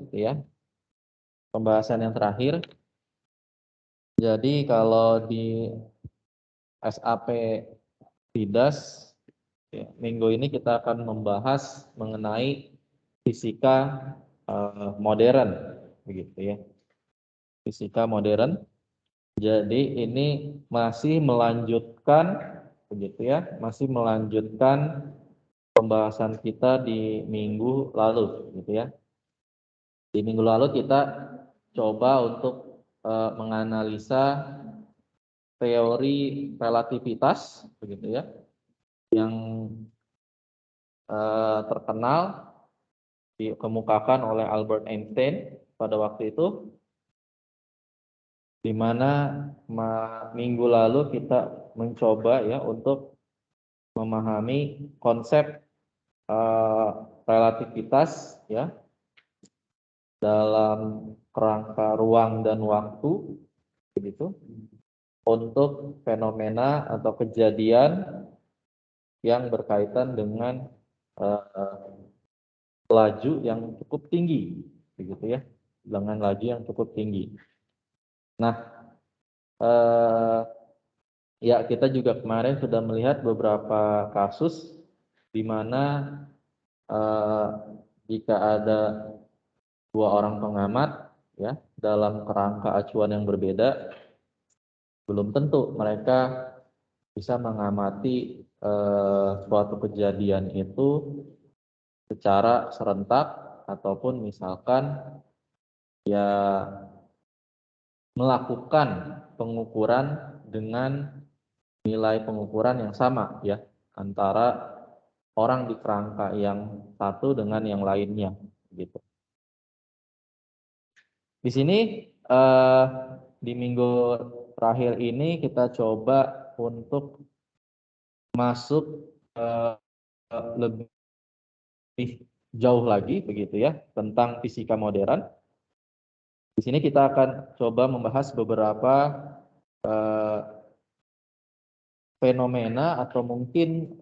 gitu ya. Pembahasan yang terakhir. Jadi kalau di SAP Tidas, ya, minggu ini kita akan membahas mengenai fisika modern, begitu ya. Fisika modern. Jadi ini masih melanjutkan, begitu ya, masih melanjutkan pembahasan kita di minggu lalu, gitu ya. Di minggu lalu kita coba untuk menganalisa teori relativitas, begitu ya, yang terkenal dikemukakan oleh Albert Einstein pada waktu itu, di mana minggu lalu kita mencoba ya untuk memahami konsep relativitas ya dalam kerangka ruang dan waktu, begitu, untuk fenomena atau kejadian yang berkaitan dengan laju yang cukup tinggi, begitu ya, dengan laju yang cukup tinggi. Nah, ya kita juga kemarin sudah melihat beberapa kasus di mana jika ada dua orang pengamat ya dalam kerangka acuan yang berbeda, belum tentu mereka bisa mengamati suatu kejadian itu secara serentak ataupun misalkan ya melakukan pengukuran dengan nilai pengukuran yang sama ya antara orang di kerangka yang satu dengan yang lainnya gitu. Di sini di minggu terakhir ini kita coba untuk masuk lebih jauh lagi begitu ya tentang fisika modern. Di sini kita akan coba membahas beberapa fenomena atau mungkin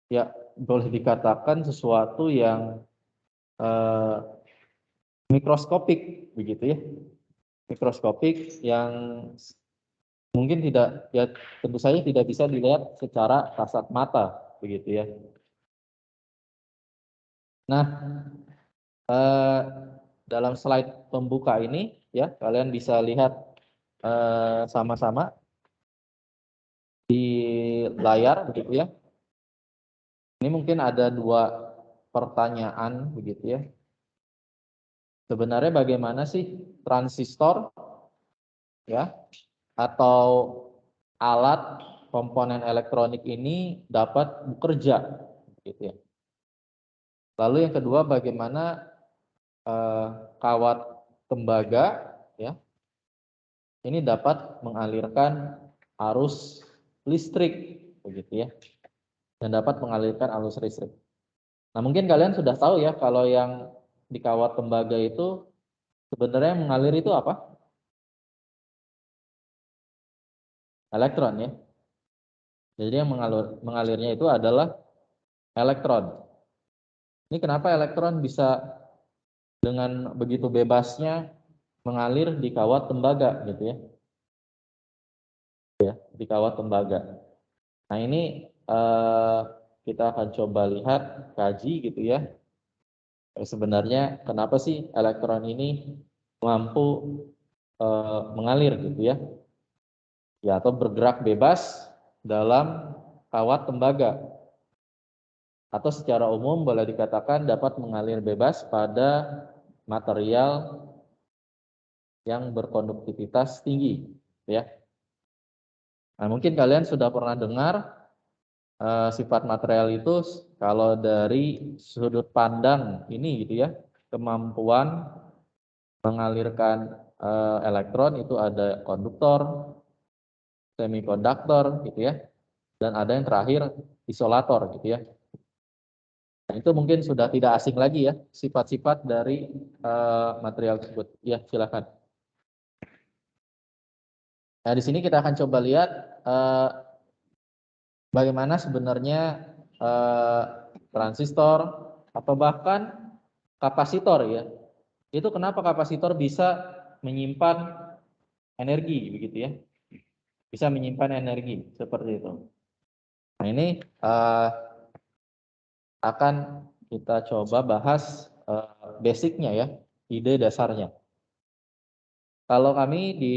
ya boleh dikatakan sesuatu yang mikroskopik begitu ya, mikroskopik yang mungkin tidak ya tentu saja tidak bisa dilihat secara kasat mata begitu ya. Nah, dalam slide pembuka ini ya kalian bisa lihat sama-sama di layar begitu ya. Ini mungkin ada dua pertanyaan begitu ya. Sebenarnya bagaimana sih transistor ya atau alat komponen elektronik ini dapat bekerja gitu ya. Lalu yang kedua bagaimana kawat tembaga ya ini dapat mengalirkan arus listrik begitu ya dan dapat mengalirkan arus listrik. Nah, mungkin kalian sudah tahu ya kalau yang di kawat tembaga itu sebenarnya mengalir itu apa? Elektron ya. Jadi yang mengalirnya itu adalah elektron. Ini kenapa elektron bisa dengan begitu bebasnya mengalir di kawat tembaga gitu ya. Ya, di kawat tembaga. Nah, ini kita akan coba lihat kaji gitu ya. Sebenarnya kenapa sih elektron ini mampu mengalir gitu ya. Ya, atau bergerak bebas dalam kawat tembaga. Atau secara umum boleh dikatakan dapat mengalir bebas pada material yang berkonduktivitas tinggi ya. Nah, mungkin kalian sudah pernah dengar sifat material itu kalau dari sudut pandang ini gitu ya, kemampuan mengalirkan elektron itu ada konduktor, semikonduktor gitu ya, dan ada yang terakhir isolator gitu ya. Nah, itu mungkin sudah tidak asing lagi ya sifat-sifat dari material tersebut. Ya, silakan. Nah, di sini kita akan coba lihat bagaimana sebenarnya transistor atau bahkan kapasitor ya. Itu kenapa kapasitor bisa menyimpan energi begitu ya. Bisa menyimpan energi seperti itu. Nah, ini akan kita coba bahas basicnya ya, ide dasarnya. Kalau kami di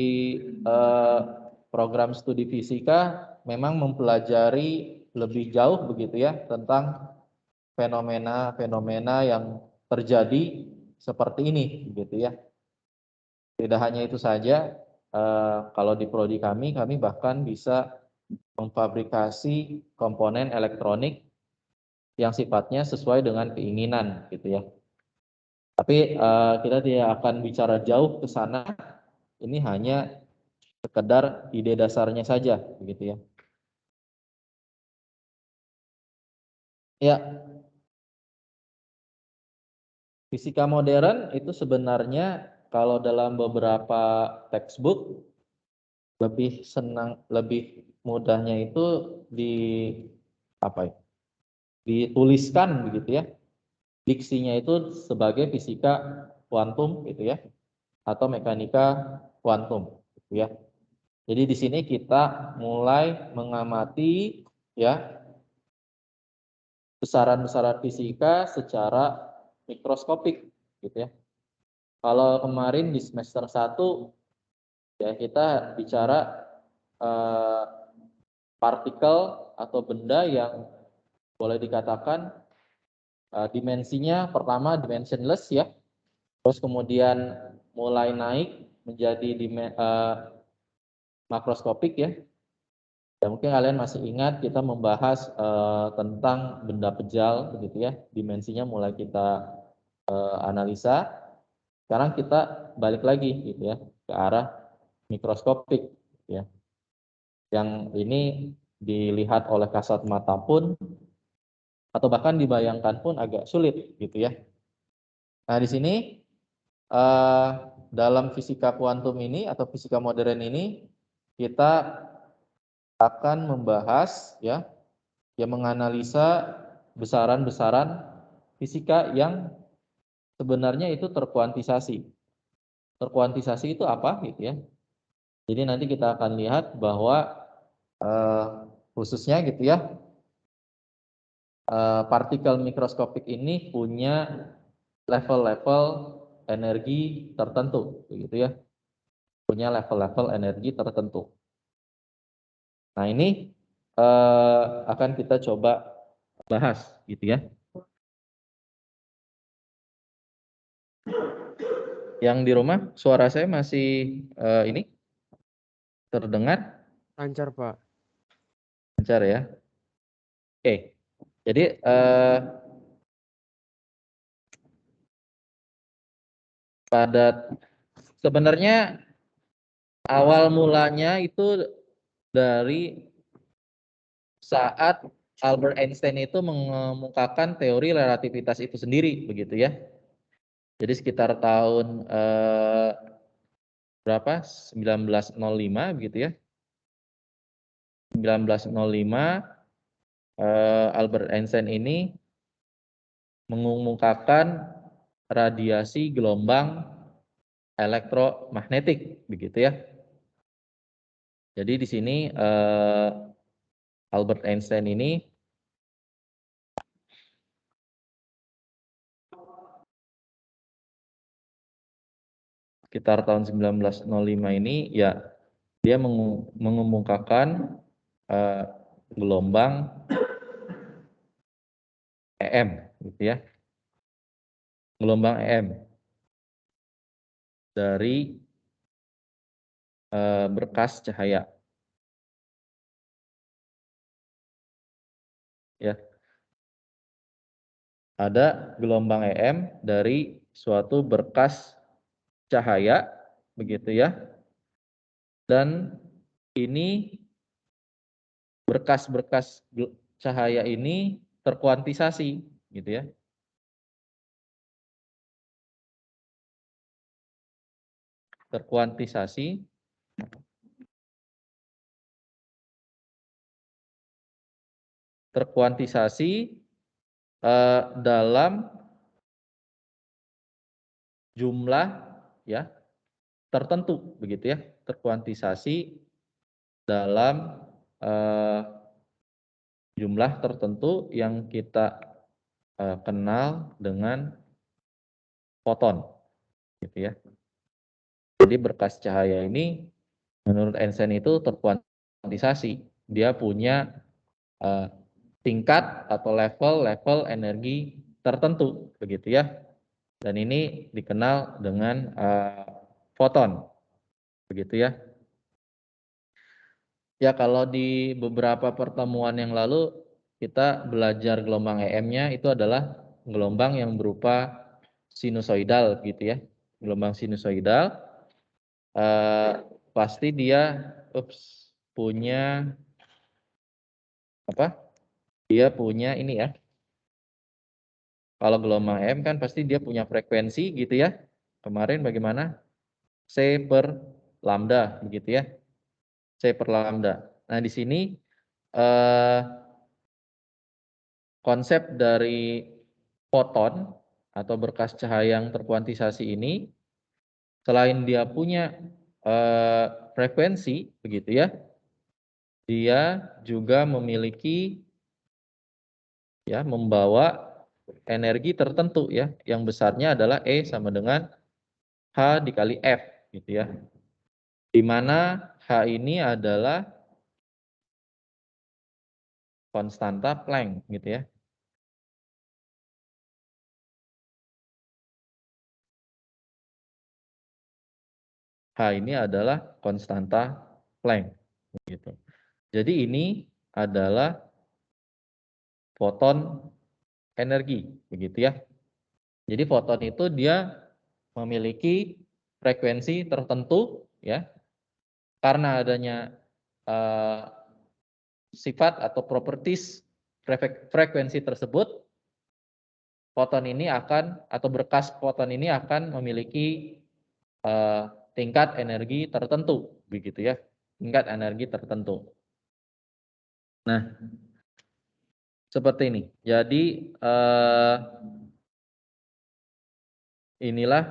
program studi fisika memang mempelajari lebih jauh begitu ya tentang fenomena-fenomena yang terjadi seperti ini begitu ya. Tidak hanya itu saja, kalau di prodi kami bahkan bisa memfabrikasi komponen elektronik yang sifatnya sesuai dengan keinginan gitu ya. Tapi kita tidak akan bicara jauh ke sana. Ini hanya sekedar ide dasarnya saja begitu ya. Ya, fisika modern itu sebenarnya kalau dalam beberapa textbook lebih mudahnya itu di apa ya? Dituliskan begitu ya. Diksinya itu sebagai fisika kuantum gitu ya atau mekanika kuantum gitu ya. Jadi di sini kita mulai mengamati ya besaran-besaran fisika secara mikroskopik gitu ya. Kalau kemarin di semester 1 ya kita bicara eh, partikel atau benda yang boleh dikatakan dimensinya pertama dimensionless ya. Terus kemudian mulai naik menjadi makroskopik ya. Ya mungkin kalian masih ingat kita membahas tentang benda pejal begitu ya. Dimensinya mulai kita analisa. Sekarang kita balik lagi gitu ya ke arah mikroskopik ya. Yang ini dilihat oleh kasat mata pun atau bahkan dibayangkan pun agak sulit gitu ya. Nah, di sini dalam fisika kuantum ini atau fisika modern ini kita akan membahas ya yang menganalisa besaran-besaran fisika yang sebenarnya itu terkuantisasi. Terkuantisasi itu apa gitu ya. Jadi nanti kita akan lihat bahwa khususnya gitu ya partikel mikroskopik ini punya level-level energi tertentu begitu ya. Punya level-level energi tertentu. Nah, ini akan kita coba bahas gitu ya. Yang di rumah suara saya masih ini terdengar? Lancar, Pak. Lancar ya. Oke. Jadi pada sebenarnya awal mulanya itu dari saat Albert Einstein itu mengemukakan teori relativitas itu sendiri begitu ya. Jadi sekitar tahun berapa? 1905 begitu ya. 1905 Albert Einstein ini mengemukakan radiasi gelombang elektromagnetik begitu ya. Jadi di sini Albert Einstein ini sekitar tahun 1905 ini ya dia mengemukakan gelombang EM gitu ya. Gelombang EM dari berkas cahaya. Ya. Ada gelombang EM dari suatu berkas cahaya begitu ya. Dan ini berkas-berkas cahaya ini terkuantisasi gitu ya. Terkuantisasi dalam jumlah ya tertentu begitu ya, terkuantisasi dalam jumlah tertentu yang kita kenal dengan foton gitu ya. Jadi berkas cahaya ini menurut Einstein itu terkuantisasi. Dia punya tingkat atau level energi tertentu begitu ya. Dan ini dikenal dengan foton begitu ya. Ya, kalau di beberapa pertemuan yang lalu kita belajar gelombang EM-nya itu adalah gelombang yang berupa sinusoidal gitu ya. Gelombang sinusoidal pasti dia punya apa? Dia punya ini ya. Kalau gelombang EM kan pasti dia punya frekuensi gitu ya. Kemarin bagaimana? C per lambda begitu ya. C per lambda. Nah, di sini konsep dari foton atau berkas cahaya yang terkuantisasi ini, selain dia punya frekuensi begitu ya, dia juga memiliki ya membawa energi tertentu ya, yang besarnya adalah E sama dengan H dikali F gitu ya. Di mana H ini adalah konstanta Planck gitu ya. H ini adalah konstanta Planck gitu. Jadi ini adalah foton energi begitu ya. Jadi foton itu dia memiliki frekuensi tertentu ya. Karena adanya sifat atau properties frekuensi tersebut, foton ini akan atau berkas foton ini akan memiliki tingkat energi tertentu begitu ya. Tingkat energi tertentu. Nah, seperti ini. Jadi inilah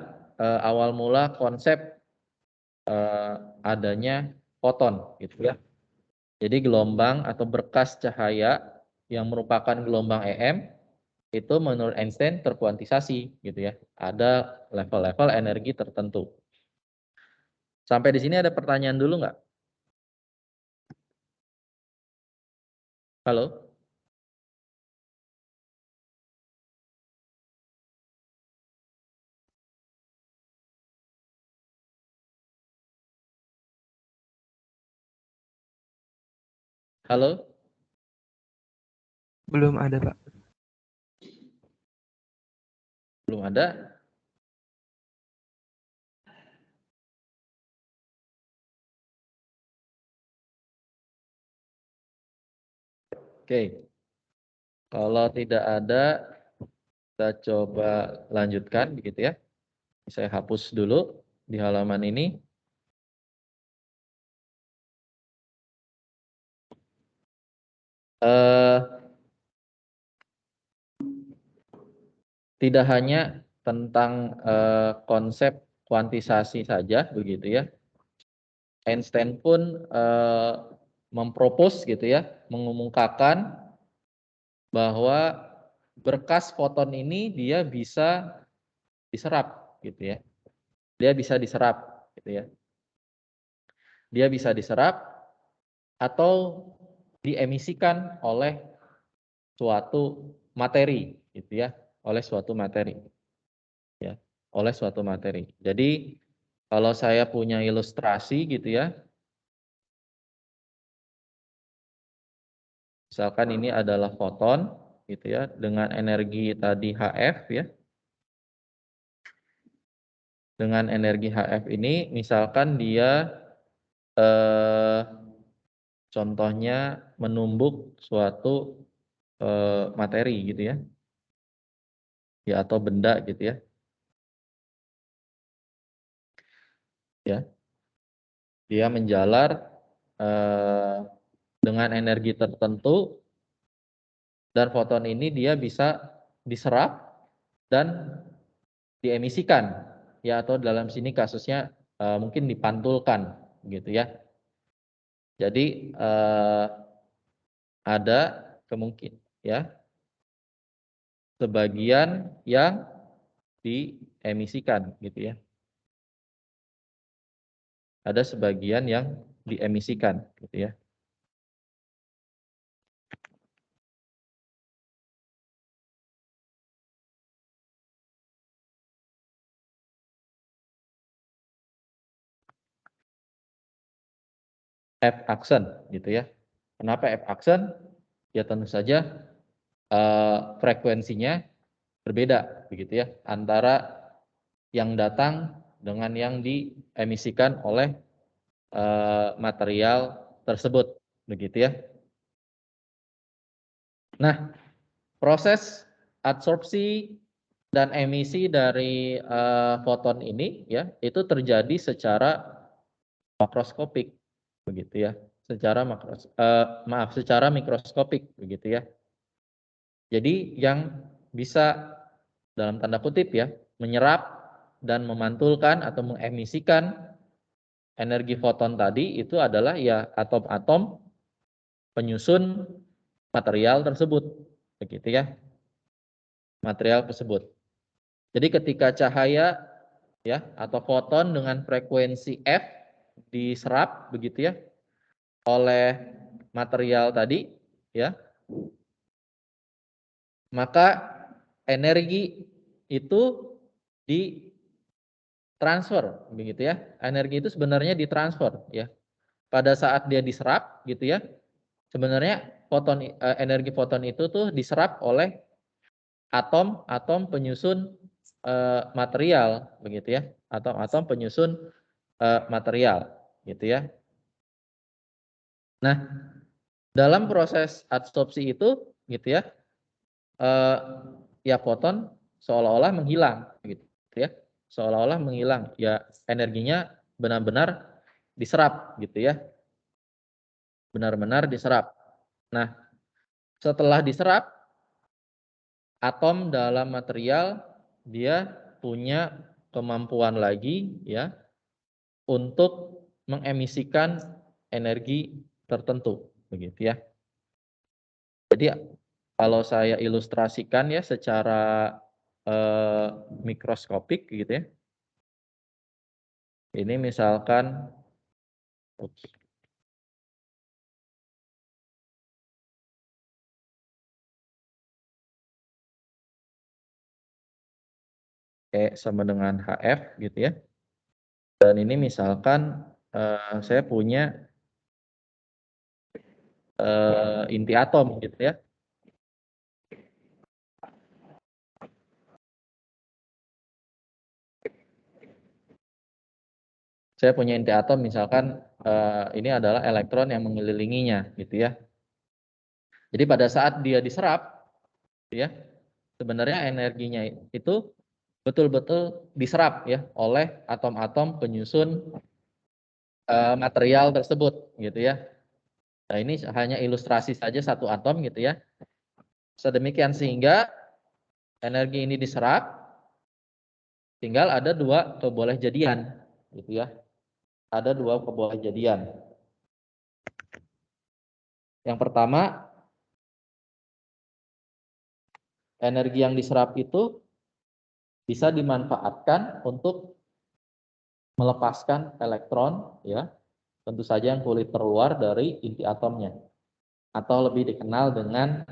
awal mula konsep adanya foton gitu ya. Jadi gelombang atau berkas cahaya yang merupakan gelombang EM itu menurut Einstein terkuantisasi gitu ya. Ada level-level energi tertentu. Sampai di sini ada pertanyaan dulu nggak? Halo? Halo? Belum ada, Pak. Belum ada? Oke. Kalau tidak ada, kita coba lanjutkan begitu ya. Saya hapus dulu di halaman ini. Tidak hanya tentang konsep kuantisasi saja begitu ya. Einstein pun mempropos gitu ya, mengumumkakan bahwa berkas foton ini dia bisa diserap gitu ya. Dia bisa diserap gitu ya. Dia bisa diserap atau diemisikan oleh suatu materi gitu ya, oleh suatu materi. Ya, oleh suatu materi. Jadi kalau saya punya ilustrasi gitu ya. Misalkan ini adalah foton gitu ya dengan energi tadi HF ya. Dengan energi HF ini misalkan dia contohnya menumbuk suatu materi gitu ya. Ya atau benda gitu ya. Ya. Dia menjalar dengan energi tertentu dan foton ini dia bisa diserap dan diemisikan ya, atau dalam sini kasusnya mungkin dipantulkan gitu ya. Jadi ada kemungkinan ya sebagian yang diemisikan gitu ya. Ada sebagian yang diemisikan gitu ya. F-aksen gitu ya. Kenapa F-aksen? Ya tentu saja frekuensinya berbeda begitu ya antara yang datang dengan yang diemisikan oleh material tersebut begitu ya. Nah, proses adsorpsi dan emisi dari foton ini ya itu terjadi secara makroskopik begitu ya. Secara mikroskopik begitu ya. Jadi yang bisa dalam tanda kutip ya menyerap dan memantulkan atau mengemisikan energi foton tadi itu adalah ya atom-atom penyusun material tersebut begitu ya. Material tersebut. Jadi ketika cahaya ya atau foton dengan frekuensi F diserap begitu ya oleh material tadi ya, maka energi itu ditransfer begitu ya. Energi itu sebenarnya ditransfer ya. Pada saat dia diserap gitu ya, sebenarnya energi foton itu tuh diserap oleh atom-atom penyusun material begitu ya, atom-atom penyusun material gitu ya. Nah, dalam proses adsorpsi itu gitu ya, ya foton seolah-olah menghilang gitu ya, seolah-olah menghilang ya, energinya benar-benar diserap gitu ya, benar-benar diserap. Nah, setelah diserap, atom dalam material dia punya kemampuan lagi ya untuk mengemisikan energi tertentu begitu ya. Jadi kalau saya ilustrasikan ya secara mikroskopik gitu ya. Ini misalkan E sama dengan HF gitu ya. Dan ini misalkan saya punya inti atom gitu ya. Saya punya inti atom misalkan ini adalah elektron yang mengelilinginya gitu ya. Jadi pada saat dia diserap ya, sebenarnya energinya itu betul-betul diserap ya oleh atom-atom penyusun material tersebut gitu ya. Nah, ini hanya ilustrasi saja satu atom gitu ya. Sedemikian sehingga energi ini diserap, tinggal ada dua kebolehjadian gitu ya. Ada dua kebolehjadian. Yang pertama, energi yang diserap itu bisa dimanfaatkan untuk melepaskan elektron ya, tentu saja yang kulit terluar dari inti atomnya, atau lebih dikenal dengan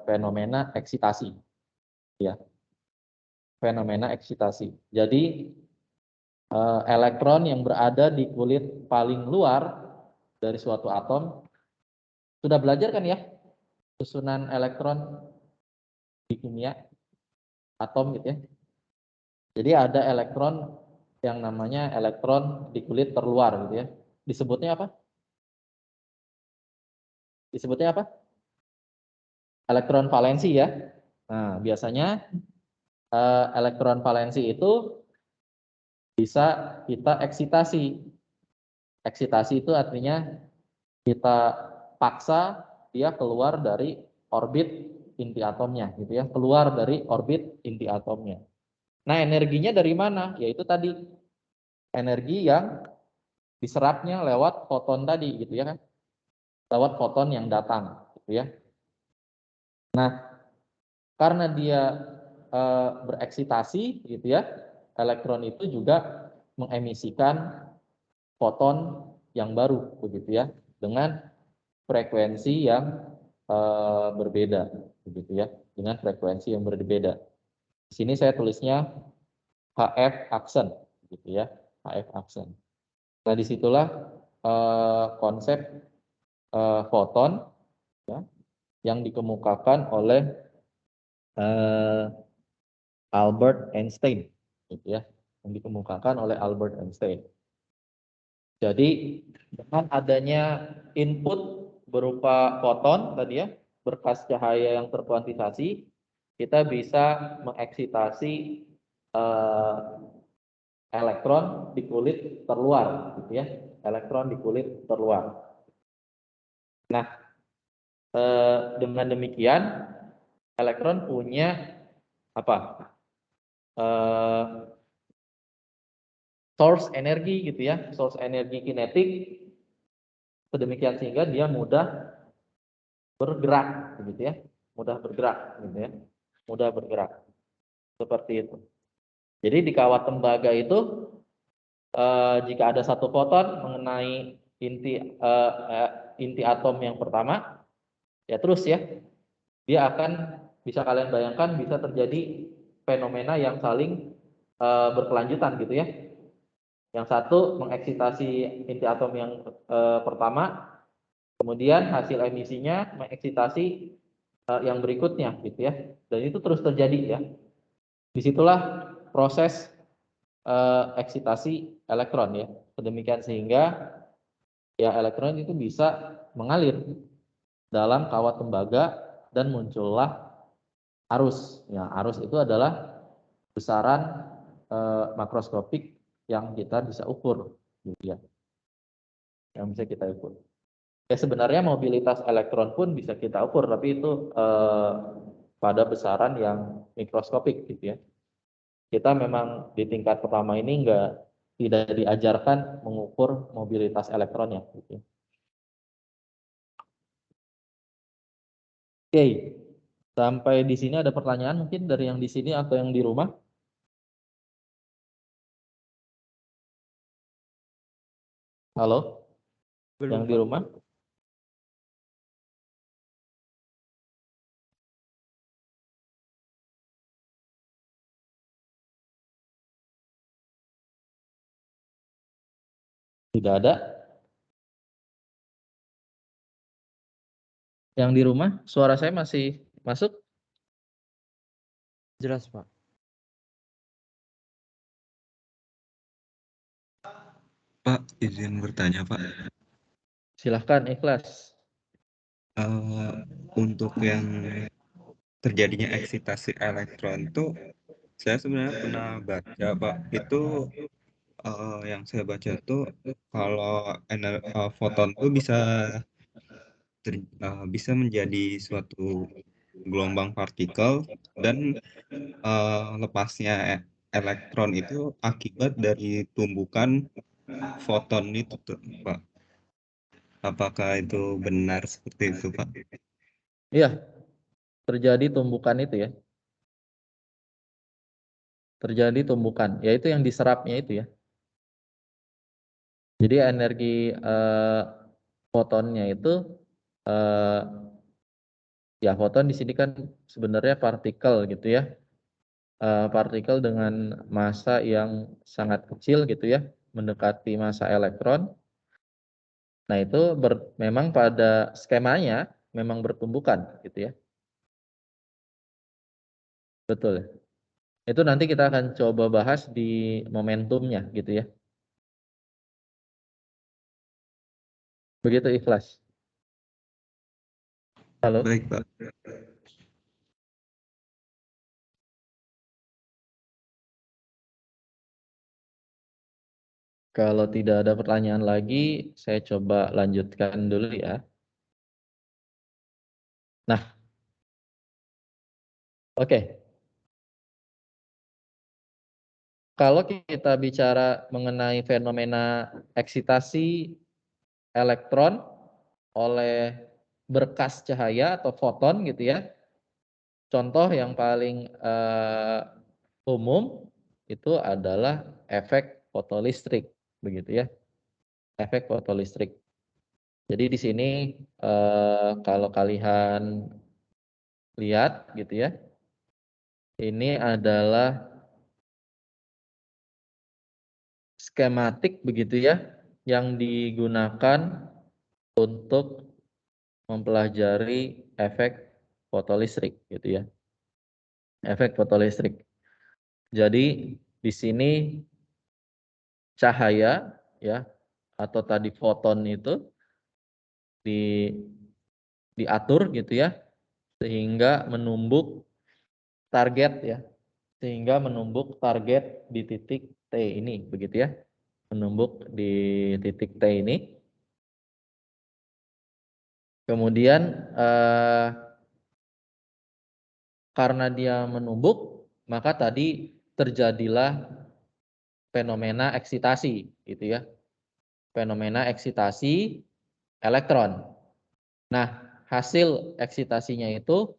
fenomena eksitasi ya, fenomena eksitasi. Jadi elektron yang berada di kulit paling luar dari suatu atom, sudah belajar kan ya susunan elektron di kimia atom gitu ya. Jadi ada elektron yang namanya elektron di kulit terluar gitu ya. Disebutnya apa? Disebutnya apa? Elektron valensi ya. Nah, biasanya elektron valensi itu bisa kita eksitasi. Eksitasi itu artinya kita paksa dia keluar dari orbit inti atomnya gitu ya, keluar dari orbit inti atomnya. Nah, energinya dari mana? Yaitu tadi energi yang diserapnya lewat foton tadi gitu ya kan. Lewat foton yang datang gitu ya. Nah, karena dia bereksitasi gitu ya, elektron itu juga mengemisikan foton yang baru begitu ya, dengan frekuensi yang berbeda begitu ya, dengan frekuensi yang berbeda. Di sini saya tulisnya HF aksen gitu ya, HF aksen. Nah, disitulah konsep foton ya, yang dikemukakan oleh Albert Einstein gitu ya, yang dikemukakan oleh Albert Einstein. Jadi dengan adanya input berupa foton tadi ya, berkas cahaya yang terkuantisasi, kita bisa mengeksitasi elektron di kulit terluar gitu ya, elektron di kulit terluar. Nah, dengan demikian elektron punya apa? Source energi gitu ya, source energi kinetik, sedemikian sehingga dia mudah bergerak gitu ya, mudah bergerak gitu ya, mudah bergerak seperti itu. Jadi di kawat tembaga itu jika ada satu foton mengenai inti atom yang pertama, ya terus ya, dia akan, bisa kalian bayangkan, bisa terjadi fenomena yang saling berkelanjutan gitu ya. Yang satu mengeksitasi inti atom yang pertama, kemudian hasil emisinya mengeksitasi yang berikutnya gitu ya, dan itu terus terjadi ya. Disitulah proses eksitasi elektron ya, sedemikian sehingga ya elektron itu bisa mengalir dalam kawat tembaga dan muncullah arus. Ya, arus itu adalah besaran makroskopik yang kita bisa ukur gitu ya, yang bisa kita ukur. Ya sebenarnya mobilitas elektron pun bisa kita ukur, tapi itu pada besaran yang mikroskopik gitu ya. Kita memang di tingkat pertama ini tidak diajarkan mengukur mobilitas elektronnya gitu ya. Oke, sampai di sini ada pertanyaan mungkin dari yang di sini atau yang di rumah? Halo, yang Belum, di Pak. rumah? Tidak ada. Yang di rumah, suara saya masih masuk? Jelas, Pak. Pak, izin bertanya, Pak. Silahkan, ikhlas. Untuk yang terjadinya eksitasi elektron itu, saya sebenarnya pernah baca, Pak. Itu yang saya baca itu kalau foton itu bisa menjadi suatu gelombang partikel dan lepasnya elektron itu akibat dari tumbukan foton itu, Pak. Apakah itu benar seperti itu, Pak? Iya, terjadi tumbukan itu ya. Terjadi tumbukan, yaitu yang diserapnya itu ya. Jadi energi fotonnya itu ya, foton di sini kan sebenarnya partikel gitu ya. Partikel dengan massa yang sangat kecil gitu ya, mendekati massa elektron. Nah, itu memang pada skemanya memang bertumbukan gitu ya. Betul. Itu nanti kita akan coba bahas di momentumnya gitu ya. Begitu, ikhlas. Halo. Baik, Pak. Kalau tidak ada pertanyaan lagi, saya coba lanjutkan dulu ya. Nah, oke. kalau kita bicara mengenai fenomena eksitasi elektron oleh berkas cahaya atau foton gitu ya. Contoh yang paling umum itu adalah efek fotolistrik begitu ya. Efek fotolistrik. Jadi di sini kalau kalian lihat gitu ya. Ini adalah skematik begitu ya yang digunakan untuk mempelajari efek fotolistrik gitu ya. Efek fotolistrik. Jadi di sini cahaya ya atau tadi foton itu diatur gitu ya sehingga menumbuk target ya. Sehingga menumbuk target di titik T ini begitu ya. Menumbuk di titik T ini. Kemudian karena dia menumbuk, maka tadi terjadilah fenomena eksitasi gitu ya. Fenomena eksitasi elektron. Nah, hasil eksitasinya itu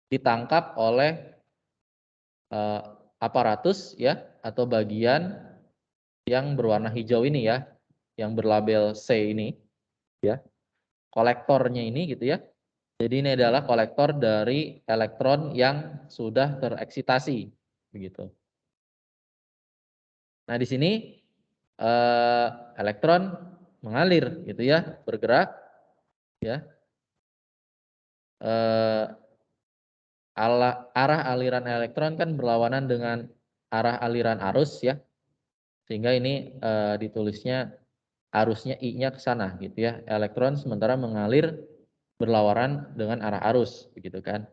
ditangkap oleh aparatus ya atau bagian yang berwarna hijau ini ya, yang berlabel C ini ya. Kolektornya ini gitu ya. Jadi ini adalah kolektor dari elektron yang sudah tereksitasi begitu. Nah, di sini elektron mengalir gitu ya, bergerak ya. Arah aliran elektron kan berlawanan dengan arah aliran arus ya. Sehingga ini ditulisnya arusnya I-nya ke sana gitu ya. Elektron sementara mengalir berlawanan dengan arah arus begitu kan.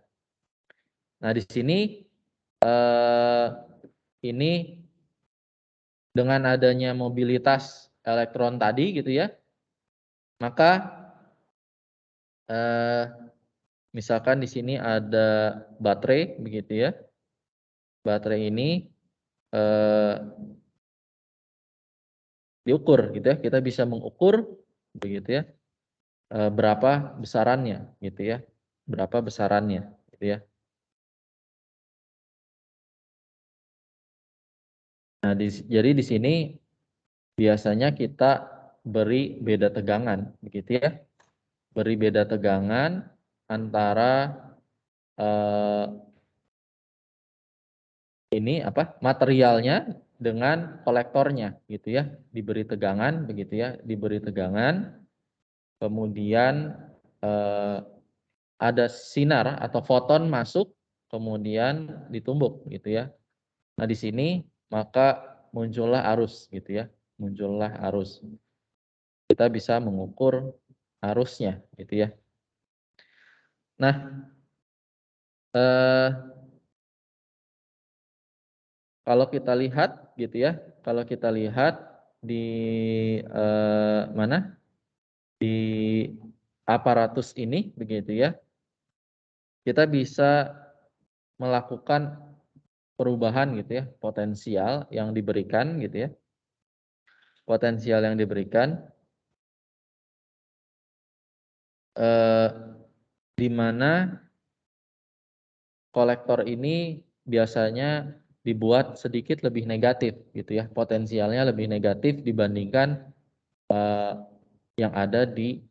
Nah, di sini ini dengan adanya mobilitas elektron tadi gitu ya, maka misalkan di sini ada baterai begitu ya. Baterai ini diukur gitu ya. Kita bisa mengukur begitu ya. Berapa besarannya gitu ya. Berapa besarannya gitu ya. Nah, jadi di sini biasanya kita beri beda tegangan begitu ya. Beri beda tegangan antara ini apa? Materialnya dengan kolektornya gitu ya. Diberi tegangan begitu ya, diberi tegangan. Kemudian ada sinar atau foton masuk kemudian ditumbuk gitu ya. Nah, di sini maka muncullah arus gitu ya. Muncullah arus. Kita bisa mengukur arusnya gitu ya. Nah, kalau kita lihat gitu ya, kalau kita lihat di mana? Di aparatus ini begitu ya. Kita bisa melakukan perubahan gitu ya, potensial yang diberikan gitu ya. Potensial yang diberikan di mana kolektor ini biasanya dibuat sedikit lebih negatif gitu ya. Potensialnya lebih negatif dibandingkan yang ada di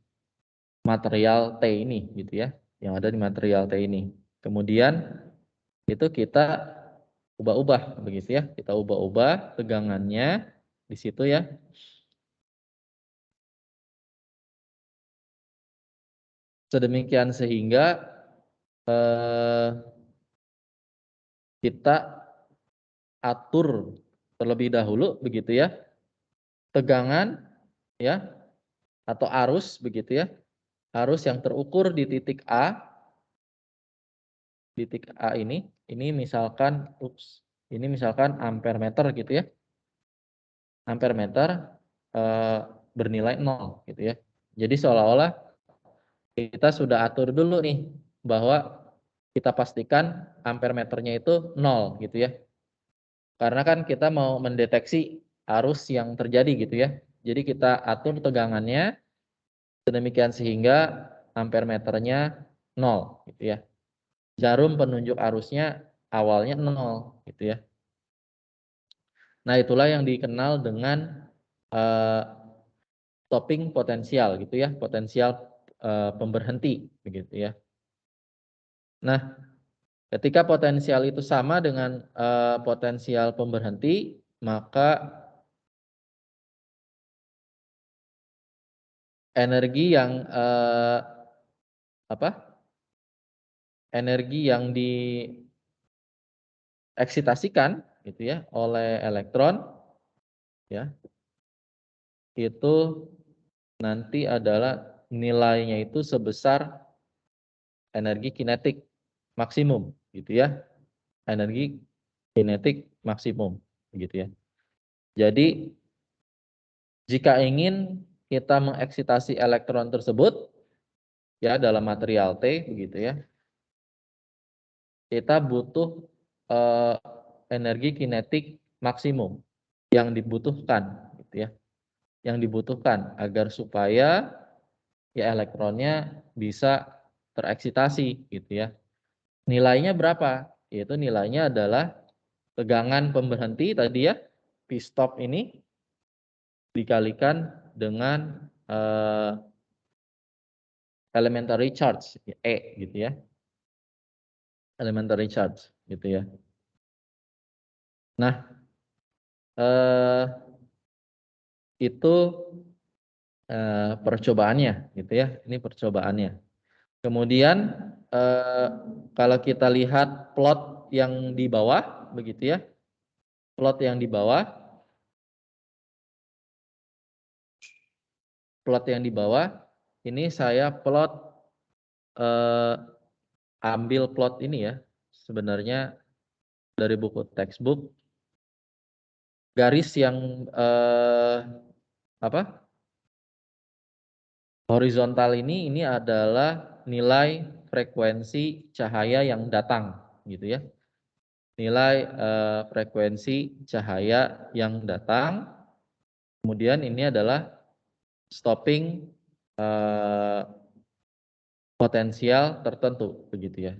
material T ini gitu ya. Yang ada di material T ini. Kemudian itu kita ubah-ubah begitu ya. Kita ubah-ubah tegangannya di situ ya. Sedemikian sehingga kita atur terlebih dahulu begitu ya. Tegangan ya atau arus begitu ya. Arus yang terukur di titik A. Di titik A ini misalkan ini misalkan ampere meter gitu ya. Ampere meter bernilai 0 gitu ya. Jadi seolah-olah kita sudah atur dulu nih bahwa kita pastikan ampere meternya itu 0 gitu ya. Karena kan kita mau mendeteksi arus yang terjadi gitu ya. Jadi kita atur tegangannya sedemikian sehingga ampere meternya 0 gitu ya. Jarum penunjuk arusnya awalnya 0 gitu ya. Nah, itulah yang dikenal dengan stopping potensial gitu ya, potensial pemberhenti begitu ya. Nah, ketika potensial itu sama dengan potensial pemberhenti, maka energi yang energi yang dieksitasikan gitu ya oleh elektron ya, itu nanti adalah nilainya itu sebesar energi kinetik maksimum gitu ya. Energi kinetik maksimum gitu ya. Jadi jika ingin kita mengeksitasi elektron tersebut ya dalam material T begitu ya, kita butuh energi kinetik maksimum yang dibutuhkan gitu ya. Yang dibutuhkan agar supaya ya elektronnya bisa tereksitasi gitu ya. Nilainya berapa? Yaitu nilainya adalah tegangan pemberhenti tadi ya, P stop ini dikalikan dengan elementary charge E gitu ya. Elementary charge gitu ya. Nah, itu percobaannya gitu ya. Ini percobaannya. Kemudian kalau kita lihat plot yang di bawah begitu ya. Plot yang di bawah. Plot yang di bawah ini saya plot ambil plot ini ya. Sebenarnya dari buku textbook garis yang horizontal ini adalah nilai frekuensi cahaya yang datang gitu ya. Nilai frekuensi cahaya yang datang. Kemudian ini adalah stopping potensial tertentu begitu ya.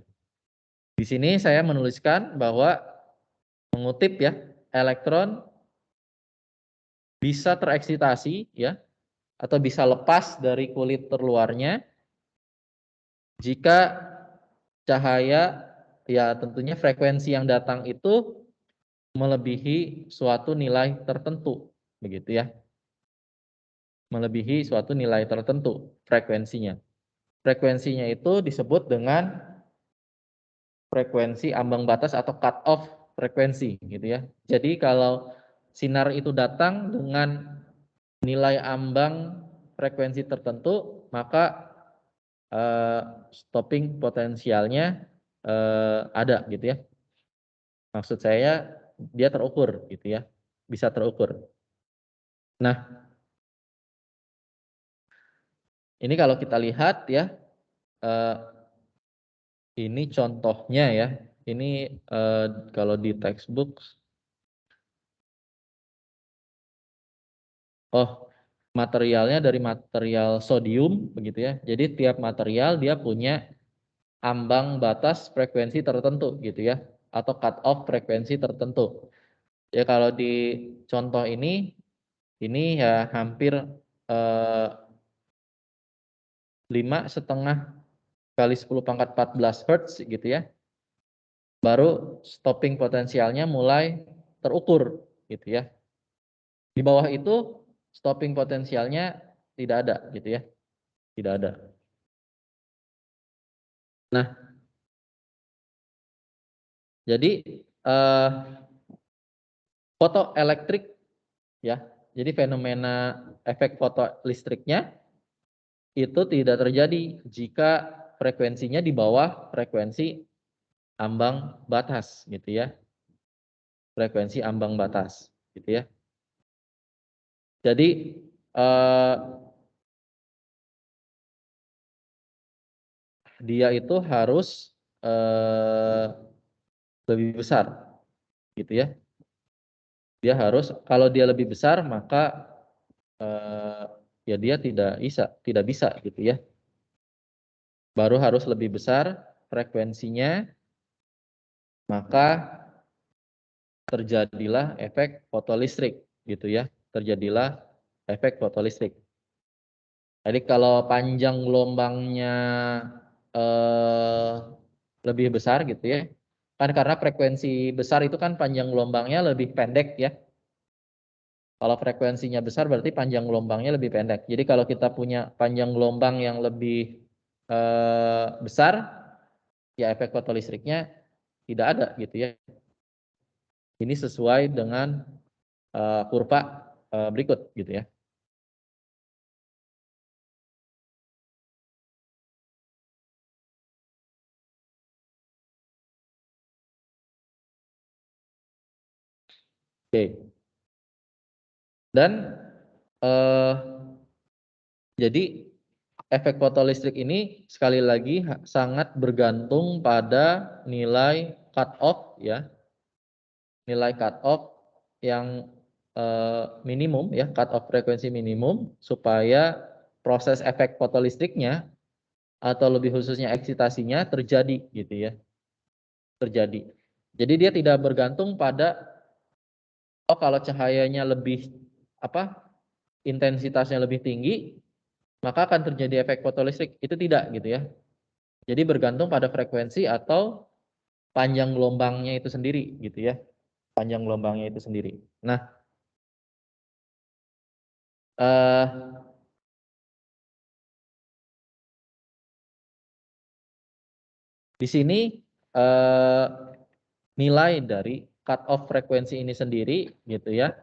Di sini saya menuliskan bahwa mengutip ya, elektron bisa tereksitasi ya atau bisa lepas dari kulit terluarnya jika cahaya ya tentunya frekuensi yang datang itu melebihi suatu nilai tertentu begitu ya. Melebihi suatu nilai tertentu frekuensinya. Frekuensinya itu disebut dengan frekuensi ambang batas atau cut off frekuensi gitu ya. Jadi kalau sinar itu datang dengan nilai ambang frekuensi tertentu, maka stopping potensialnya ada gitu ya. Maksud saya dia terukur gitu ya, bisa terukur. Nah, ini kalau kita lihat ya, ini contohnya ya. Ini kalau di textbook, materialnya dari material sodium begitu ya. Jadi tiap material dia punya ambang batas frekuensi tertentu gitu ya, atau cut off frekuensi tertentu. Ya kalau di contoh ini ya hampir 5,5 kali 10⁴ Hz gitu ya. Baru stopping potensialnya mulai terukur gitu ya. Di bawah itu stopping potensialnya tidak ada gitu ya. Tidak ada. Nah, jadi fotoelektrik ya. Jadi fenomena efek fotolistriknya itu tidak terjadi jika frekuensinya di bawah frekuensi ambang batas gitu ya. Frekuensi ambang batas gitu ya. Jadi dia itu harus lebih besar gitu ya. Dia harus, kalau dia lebih besar maka ya dia tidak bisa gitu ya. Baru harus lebih besar frekuensinya, maka terjadilah efek fotolistrik gitu ya. Terjadilah efek fotolistrik. Jadi kalau panjang gelombangnya lebih besar gitu ya, kan karena frekuensi besar itu kan panjang gelombangnya lebih pendek ya. Kalau frekuensinya besar berarti panjang gelombangnya lebih pendek. Jadi kalau kita punya panjang gelombang yang lebih besar, ya efek fotolistriknya tidak ada gitu ya. Ini sesuai dengan kurva berikut gitu ya. Oke. Dan jadi efek fotolistrik ini sekali lagi sangat bergantung pada nilai cut off ya. Nilai cut off yang minimum ya, cut off frekuensi minimum supaya proses efek fotolistriknya atau lebih khususnya eksitasinya terjadi gitu ya. Terjadi. Jadi dia tidak bergantung pada kalau cahayanya lebih intensitasnya lebih tinggi, maka akan terjadi efek fotolistrik. Itu tidak gitu ya. Jadi bergantung pada frekuensi atau panjang gelombangnya itu sendiri gitu ya. Panjang gelombangnya itu sendiri. Nah, di sini nilai dari cut off frekuensi ini sendiri gitu ya.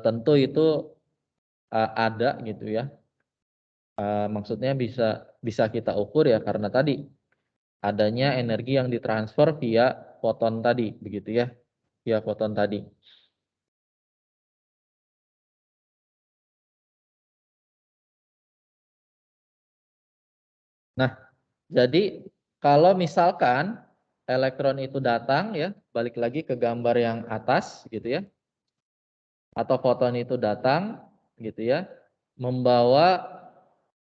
Tentu itu ada gitu ya. Maksudnya bisa kita ukur ya karena tadi adanya energi yang ditransfer via foton tadi begitu ya. Via foton tadi. Nah, jadi kalau misalkan elektron itu datang ya, balik lagi ke gambar yang atas gitu ya. Atau foton itu datang gitu ya, membawa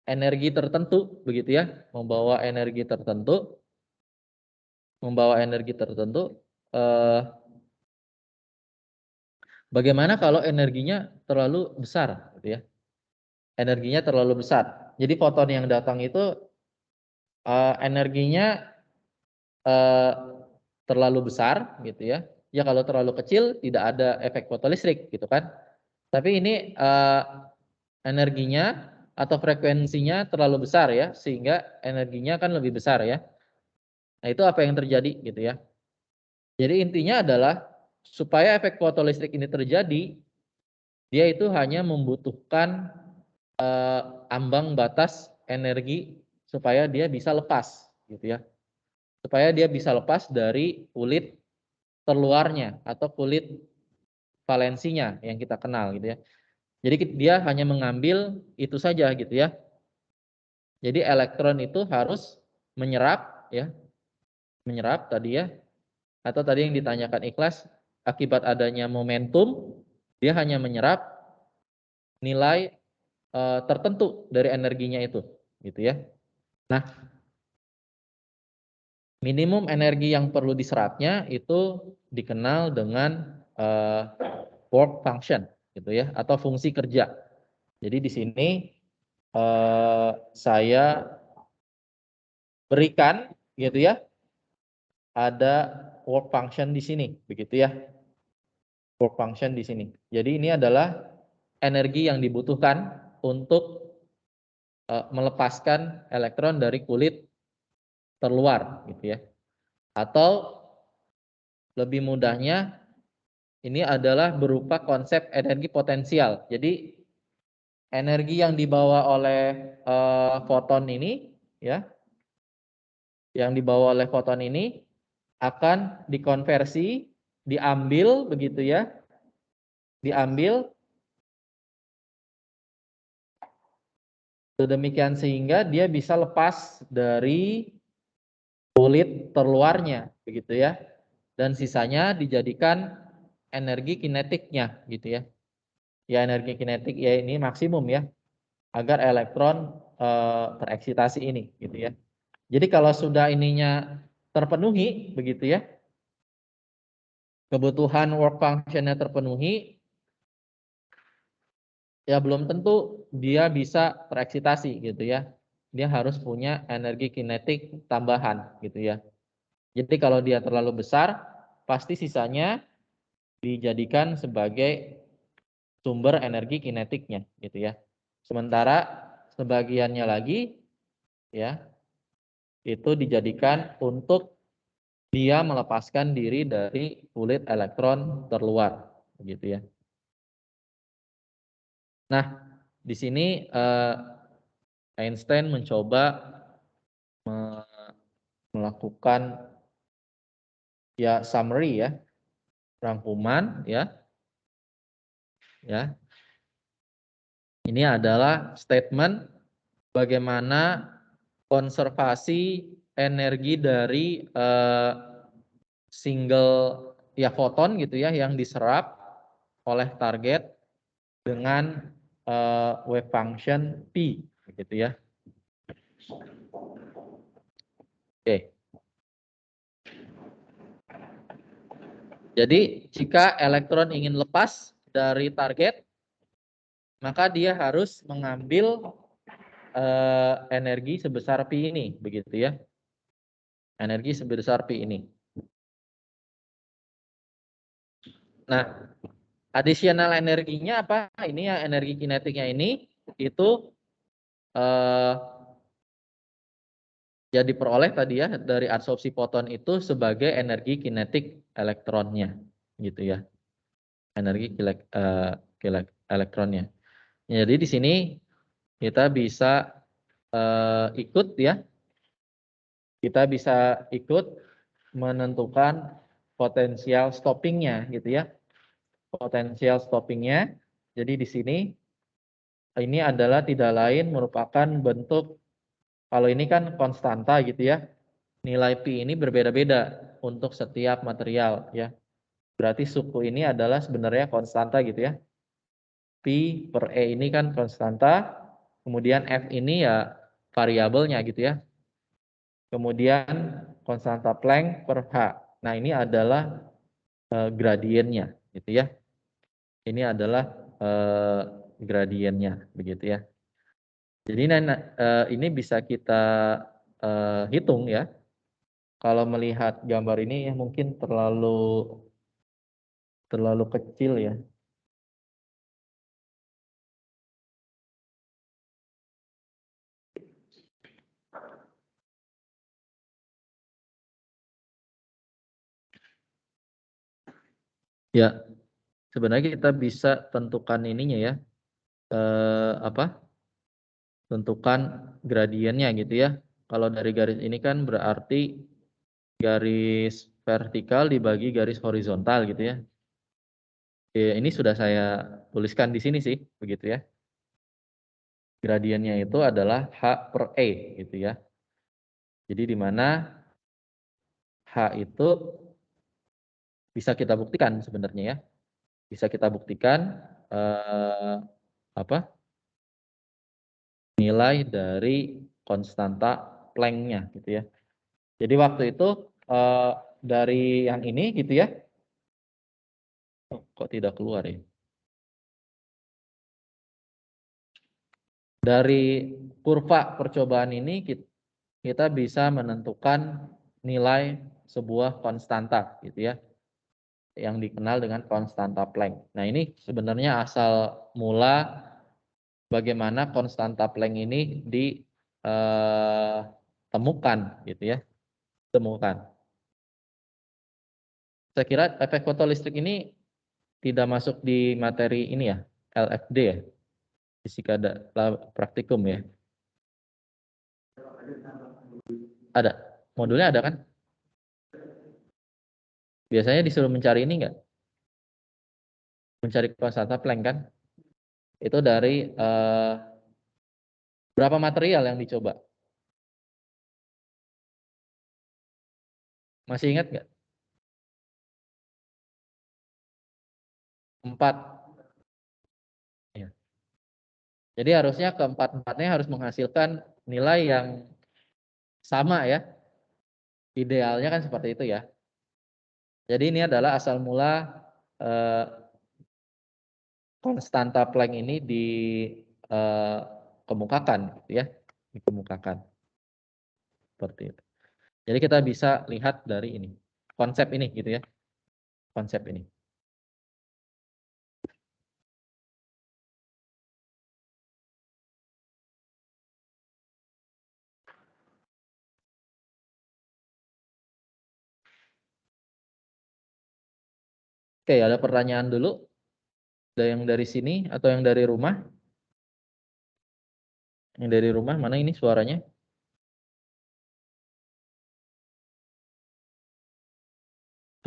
energi tertentu begitu ya, membawa energi tertentu. Bagaimana kalau energinya terlalu besar gitu ya? Energinya terlalu besar. Jadi foton yang datang itu energinya terlalu besar gitu ya. Ya kalau terlalu kecil tidak ada efek fotolistrik gitu kan. Tapi ini energinya atau frekuensinya terlalu besar ya, sehingga energinya kan lebih besar ya. Nah itu apa yang terjadi gitu ya. Jadi intinya adalah supaya efek fotolistrik ini terjadi, dia itu hanya membutuhkan ambang batas energi supaya dia bisa lepas gitu ya. Supaya dia bisa lepas dari kulit terluarnya atau kulit valensinya yang kita kenal gitu ya. Jadi dia hanya mengambil itu saja gitu ya. Jadi elektron itu harus menyerap ya, menyerap tadi ya, atau tadi yang ditanyakan Ikhlas, akibat adanya momentum dia hanya menyerap nilai tertentu dari energinya itu gitu ya. Nah, minimum energi yang perlu diserapnya itu dikenal dengan work function gitu ya, atau fungsi kerja. Jadi di sini saya berikan gitu ya, ada work function di sini begitu ya. Work function di sini. Jadi ini adalah energi yang dibutuhkan untuk melepaskan elektron dari kulit terluar gitu ya. Atau lebih mudahnya ini adalah berupa konsep energi potensial. Jadi energi yang dibawa oleh foton ini ya, yang dibawa oleh foton ini akan dikonversi, diambil begitu ya, diambil sedemikian sehingga dia bisa lepas dari kulit terluarnya begitu ya, dan sisanya dijadikan energi kinetiknya gitu ya. Ya energi kinetik ya ini maksimum ya agar elektron tereksitasi ini gitu ya. Jadi kalau sudah ininya terpenuhi begitu ya, kebutuhan work function-nya terpenuhi, ya belum tentu dia bisa tereksitasi gitu ya. Dia harus punya energi kinetik tambahan gitu ya. Jadi kalau dia terlalu besar, pasti sisanya dijadikan sebagai sumber energi kinetiknya gitu ya. Sementara sebagiannya lagi ya itu dijadikan untuk dia melepaskan diri dari kulit elektron terluar begitu ya. Nah, di sini Einstein mencoba melakukan ya summary ya, rangkuman ya. Ya. Ini adalah statement bagaimana konservasi energi dari single ya foton gitu ya yang diserap oleh target dengan wave function P gitu ya. Oke. Jadi jika elektron ingin lepas dari target, maka dia harus mengambil energi sebesar Pi ini, begitu ya. Energi sebesar Pi ini. Nah, additional energinya apa? Ini yang energi kinetiknya ini itu ya diperoleh tadi ya dari absorpsi foton itu sebagai energi kinetik elektronnya, gitu ya. Energi elektronnya. Jadi di sini kita bisa ikut ya, kita bisa ikut menentukan potensial stoppingnya, gitu ya. Potensial stoppingnya. Jadi di sini ini adalah tidak lain merupakan bentuk, kalau ini kan konstanta gitu ya, nilai Pi ini berbeda-beda untuk setiap material ya. Berarti suku ini adalah sebenarnya konstanta gitu ya. Pi per E ini kan konstanta, kemudian F ini ya variabelnya gitu ya. Kemudian konstanta Planck per H. Nah ini adalah gradiennya gitu ya. Ini adalah gradiennya begitu ya. Jadi ini bisa kita hitung ya. Kalau melihat gambar ini mungkin terlalu kecil ya. Ya, sebenarnya kita bisa tentukan ininya ya. Tentukan gradiennya gitu ya. Kalau dari garis ini kan berarti garis vertikal dibagi garis horizontal gitu ya. Ini sudah saya tuliskan di sini sih, begitu ya. Gradiennya itu adalah H per E gitu ya. Jadi di mana H itu bisa kita buktikan sebenarnya ya. Bisa kita buktikan apa? Nilai dari konstanta Planck-nya gitu ya. Jadi waktu itu dari yang ini gitu ya. Oh, kok tidak keluar ya? Dari kurva percobaan ini kita bisa menentukan nilai sebuah konstanta gitu ya, yang dikenal dengan konstanta Planck. Nah ini sebenarnya asal mula bagaimana konstanta Planck ini ditemukan gitu ya, temukan. Saya kira efek fotolistrik ini tidak masuk di materi ini ya, LFD ya, fisika praktikum ya. Ada, modulnya ada kan? Biasanya disuruh mencari ini enggak? Mencari konstanta Planck kan? Itu dari berapa material yang dicoba? Masih ingat nggak? 4. Ya. Jadi harusnya keempat-empatnya harus menghasilkan nilai yang sama ya. Idealnya kan seperti itu ya. Jadi ini adalah asal mula konstanta Planck ini dikemukakan, gitu ya, dikemukakan seperti itu. Jadi kita bisa lihat dari ini, konsep ini, gitu ya, konsep ini. Oke, ada pertanyaan dulu, ada yang dari sini atau yang dari rumah? Yang dari rumah mana ini suaranya?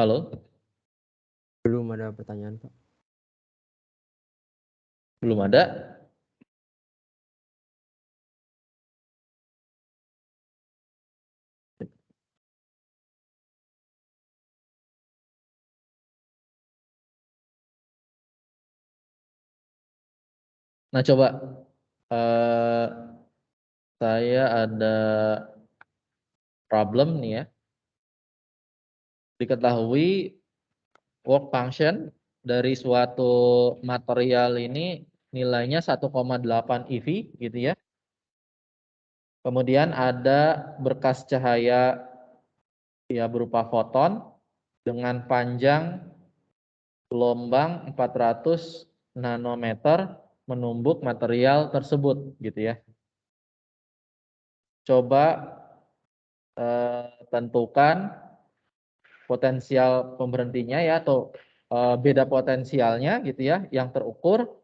Halo? Belum ada pertanyaan, Pak. Belum ada? Nah, coba saya ada problem nih ya. Diketahui work function dari suatu material ini nilainya 1,8 eV gitu ya. Kemudian ada berkas cahaya ya berupa foton dengan panjang gelombang 400 nanometer menumbuk material tersebut gitu ya. Coba tentukan potensial pemberhentinya ya atau beda potensialnya gitu ya yang terukur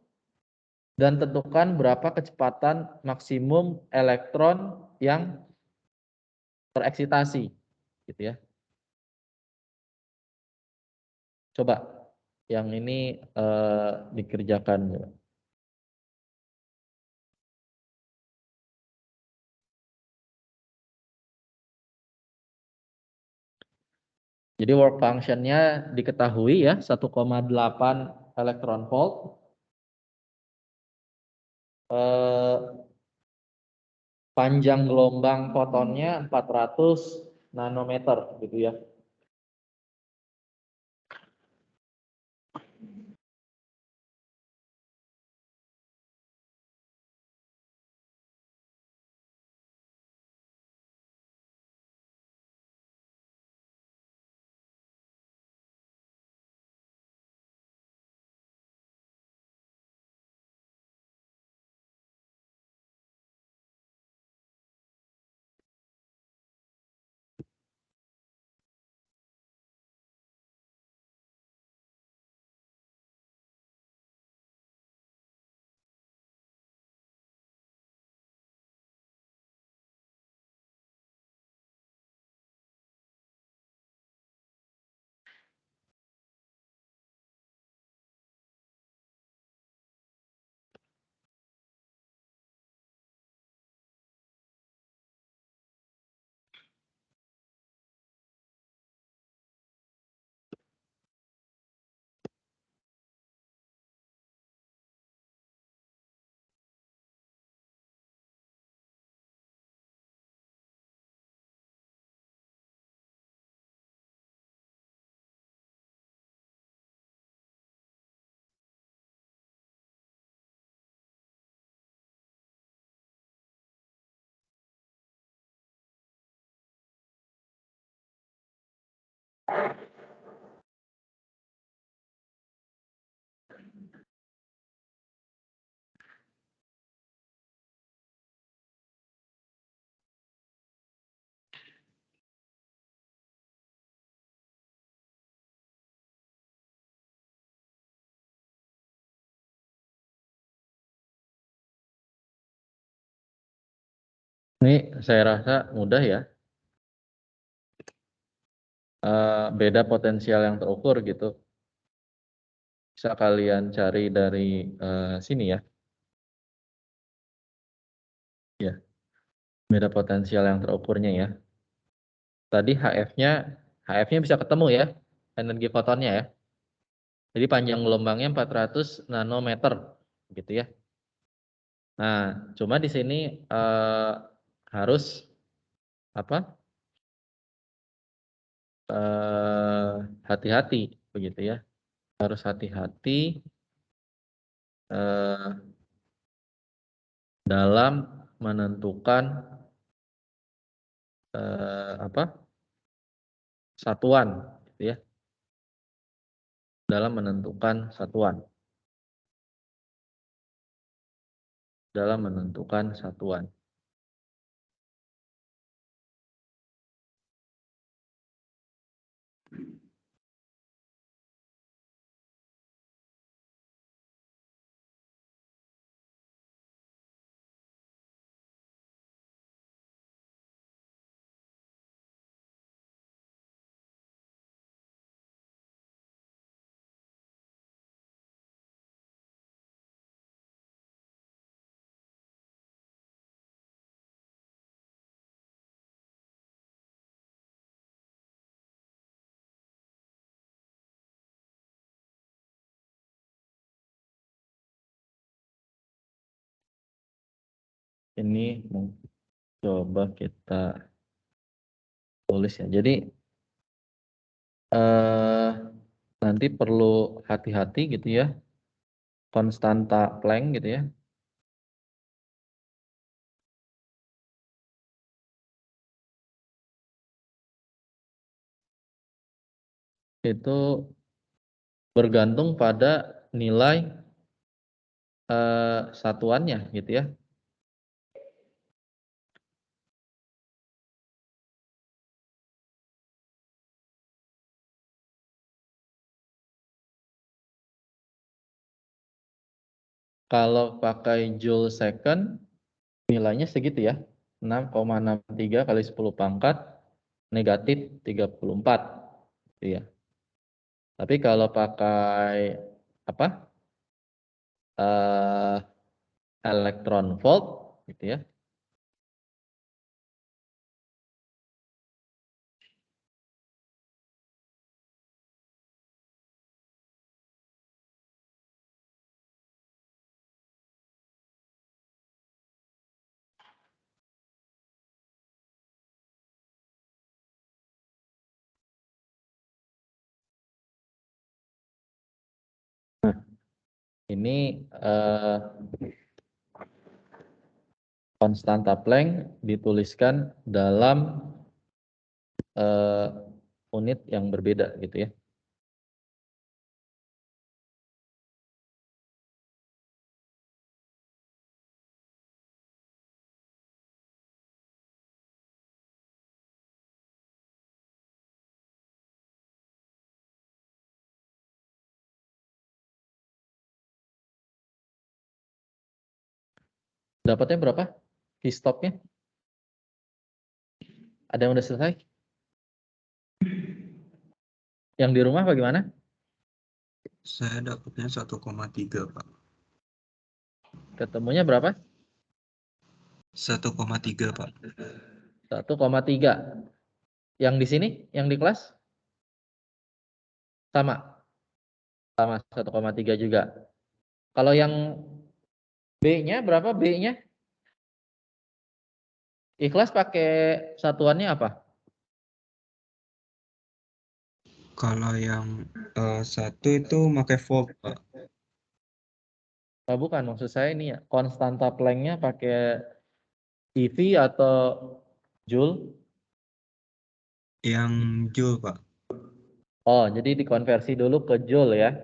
dan tentukan berapa kecepatan maksimum elektron yang tereksitasi gitu ya. Coba yang ini dikerjakan. Jadi work function-nya diketahui ya 1,8 elektron volt. Panjang gelombang fotonnya 400 nanometer gitu ya. Ini saya rasa mudah ya. Beda potensial yang terukur gitu. Bisa kalian cari dari sini ya. Ya, beda potensial yang terukurnya ya. Tadi HF-nya bisa ketemu ya, energi fotonnya ya. Jadi panjang gelombangnya 400 nanometer gitu ya. Nah, cuma di sini harus apa? Hati-hati begitu ya. Harus hati-hati dalam menentukan satuan gitu ya. Dalam menentukan satuan. Dalam menentukan satuan. Ini coba kita tulis ya. Jadi nanti perlu hati-hati gitu ya. Konstanta Planck gitu ya. Itu bergantung pada nilai satuannya gitu ya. Kalau pakai joule second, nilainya segitu ya. 6,63 kali 10 pangkat negatif 34. Gitu ya. Tapi kalau pakai apa? Elektron volt gitu ya. Nah, ini konstanta Planck dituliskan dalam unit yang berbeda gitu ya. Dapatnya berapa? V-stopnya? Ada yang udah selesai? Yang di rumah bagaimana? Saya dapatnya 1,3 Pak. Ketemunya berapa? 1,3 Pak. 1,3. Yang di sini, yang di kelas? Sama. Sama 1,3 juga. Kalau yang B-nya berapa B-nya? Ikhlas pakai satuannya apa? Kalau yang satu itu pakai volt Pak. Oh, bukan, maksud saya ini ya, konstanta Planck-nya pakai EV atau Joule? Yang joule Pak. Oh, jadi dikonversi dulu ke Joule ya.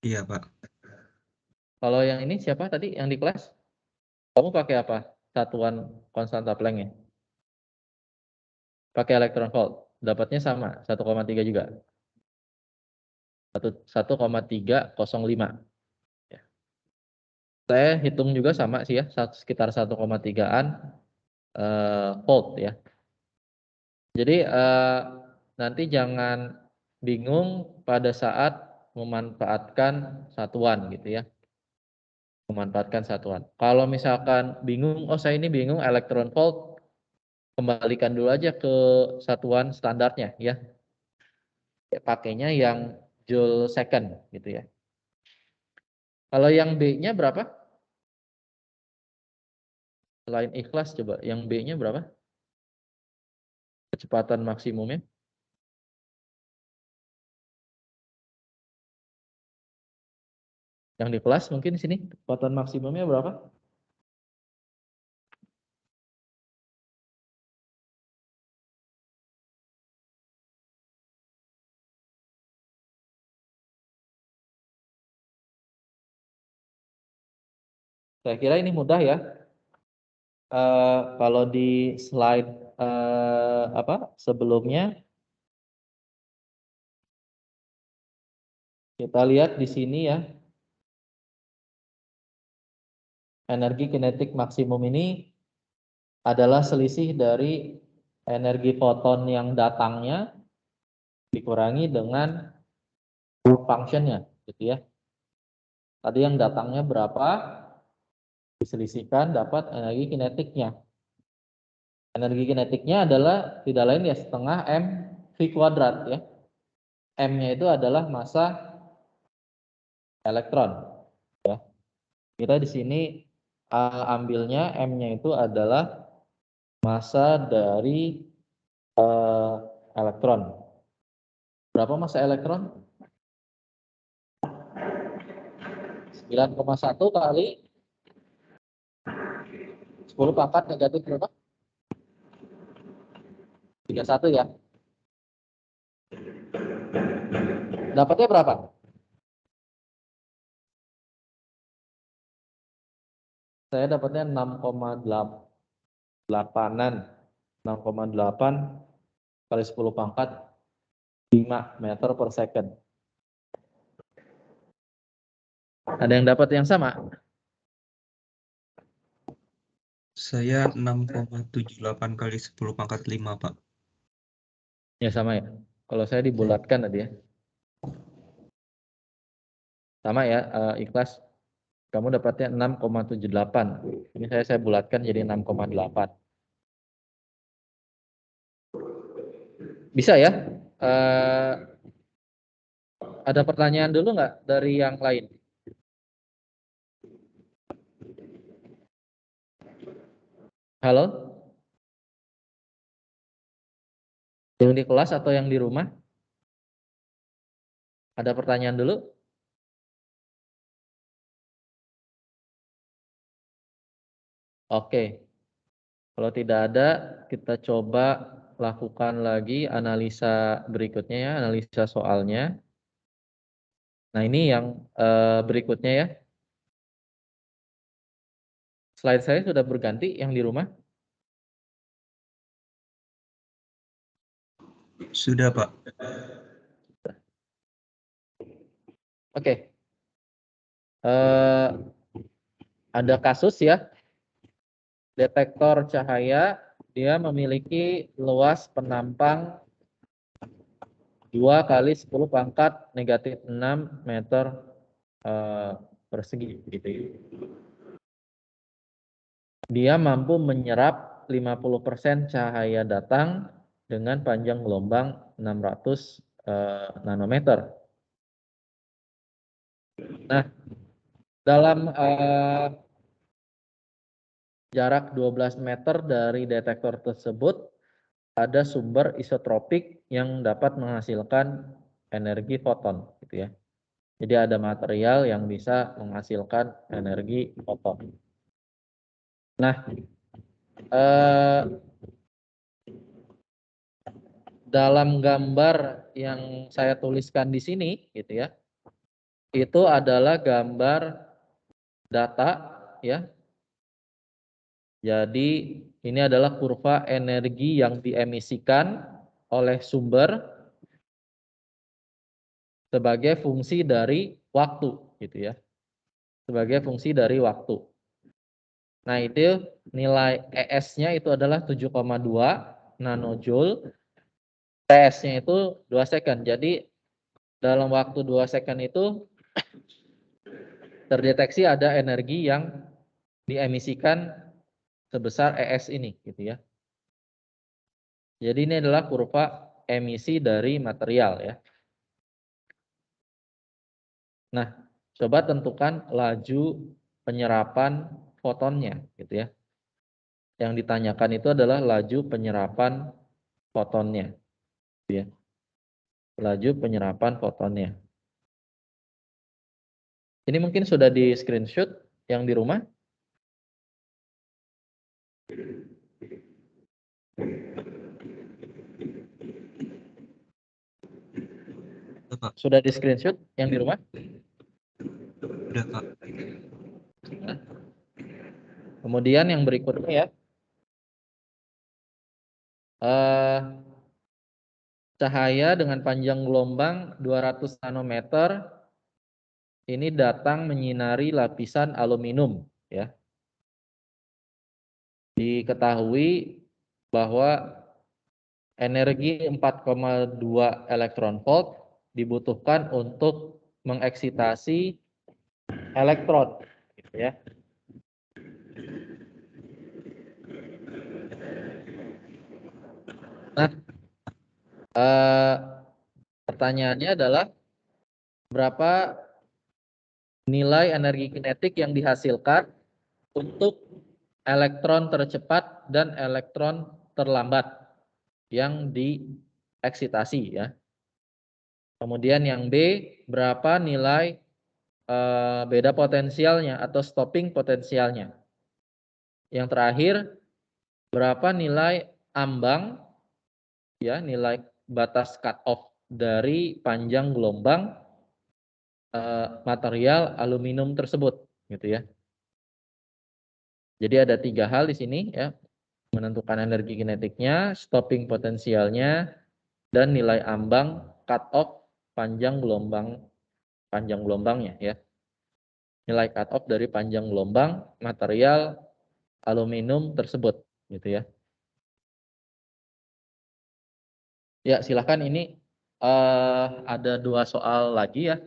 Iya Pak. Kalau yang ini siapa tadi yang di kelas? Kamu pakai apa? Satuan konstanta Planck-nya? Pakai elektron volt. Dapatnya sama, 1,3 juga. 1,305. Ya. Saya hitung juga sama sih ya, sekitar 1,3-an volt ya. Jadi nanti jangan bingung pada saat memanfaatkan satuan gitu ya. Memanfaatkan satuan. Kalau misalkan bingung, oh saya ini bingung elektron volt, kembalikan dulu aja ke satuan standarnya ya. Pakainya yang Joule second gitu ya. Kalau yang B-nya berapa? Selain ikhlas coba, yang B-nya berapa? Kecepatan maksimumnya? Yang di kelas mungkin di sini kecepatan maksimumnya berapa? Saya kira ini mudah ya. Kalau di slide sebelumnya kita lihat di sini ya, energi kinetik maksimum ini adalah selisih dari energi foton yang datangnya dikurangi dengan bulk functionnya, gitu ya. Tadi yang datangnya berapa, diselisihkan dapat energi kinetiknya. Energi kinetiknya adalah tidak lain ya setengah mv kuadrat ya. M-nya itu adalah massa elektron. Ya. Kita di sini ambilnya M-nya itu adalah massa dari elektron. Berapa massa elektron? 9,1 kali 10 pangkat negatif berapa? 31 ya. Dapatnya berapa? Saya dapatnya 6,8-an. 6,8 kali 10 pangkat 5 meter per second. Ada yang dapat yang sama? Saya 6,78 kali 10 pangkat 5, Pak. Ya sama ya. Kalau saya dibulatkan tadi ya. Sama ya, ikhlas. Kamu dapatnya 6,78. Ini saya bulatkan jadi 6,8. Bisa ya? Ada pertanyaan dulu nggak dari yang lain? Halo? Yang di kelas atau yang di rumah? Ada pertanyaan dulu? Oke. Kalau tidak ada, kita coba lakukan lagi analisa berikutnya ya, analisa soalnya. Nah, ini yang berikutnya ya. Slide saya sudah berganti yang di rumah? Sudah, Pak. Oke. Ada kasus ya. Detektor cahaya, dia memiliki luas penampang 2 kali 10 pangkat negatif 6 meter persegi. Gitu ya. Dia mampu menyerap 50% cahaya datang dengan panjang gelombang 600 nanometer. Nah, dalam jarak 12 meter dari detektor tersebut ada sumber isotropik yang dapat menghasilkan energi foton, gitu ya. Jadi ada material yang bisa menghasilkan energi foton. Nah, dalam gambar yang saya tuliskan di sini, gitu ya, itu adalah gambar data, ya. Jadi ini adalah kurva energi yang diemisikan oleh sumber sebagai fungsi dari waktu, gitu ya. Sebagai fungsi dari waktu. Nah, itu nilai ES-nya itu adalah 7,2 nanojoule. TS-nya itu 2 second. Jadi dalam waktu 2 second itu terdeteksi ada energi yang diemisikan sebesar ES ini, gitu ya. Jadi ini adalah kurva emisi dari material ya. Nah, coba tentukan laju penyerapan fotonnya, gitu ya. Yang ditanyakan itu adalah laju penyerapan fotonnya, gitu ya. Laju penyerapan fotonnya. Ini mungkin sudah di screenshot yang di rumah. Pak. Sudah di screenshot yang di rumah? Udah, Pak. Nah. Kemudian yang berikutnya ya. Cahaya dengan panjang gelombang 200 nanometer ini datang menyinari lapisan aluminium, ya. Diketahui bahwa energi 4,2 elektron volt dibutuhkan untuk mengeksitasi elektron, gitu ya. Nah, pertanyaannya adalah berapa nilai energi kinetik yang dihasilkan untuk elektron tercepat dan elektron terlambat yang dieksitasi, ya. Kemudian yang B, berapa nilai beda potensialnya atau stopping potensialnya. Yang terakhir, berapa nilai ambang, ya, nilai batas cut off dari panjang gelombang material aluminium tersebut, gitu ya. Jadi ada 3 hal di sini, ya, menentukan energi kinetiknya, stopping potensialnya, dan nilai ambang cut off panjang gelombangnya, ya. Nilai cut off dari panjang gelombang material aluminium tersebut, gitu ya. Ya, silakan, ini ada 2 soal lagi, ya.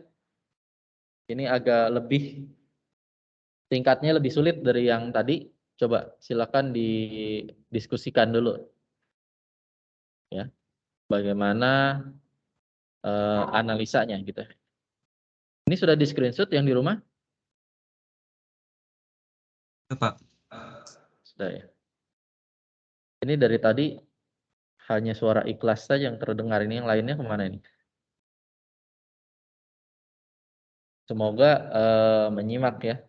Ini agak lebih tingkatnya lebih sulit dari yang tadi. Coba silakan didiskusikan dulu, ya. Bagaimana analisanya, gitu. Ini sudah di screenshot yang di rumah? Udah, Pak. Sudah, ya. Ini dari tadi hanya suara ikhlas saja yang terdengar. Ini yang lainnya kemana ini? Semoga menyimak, ya.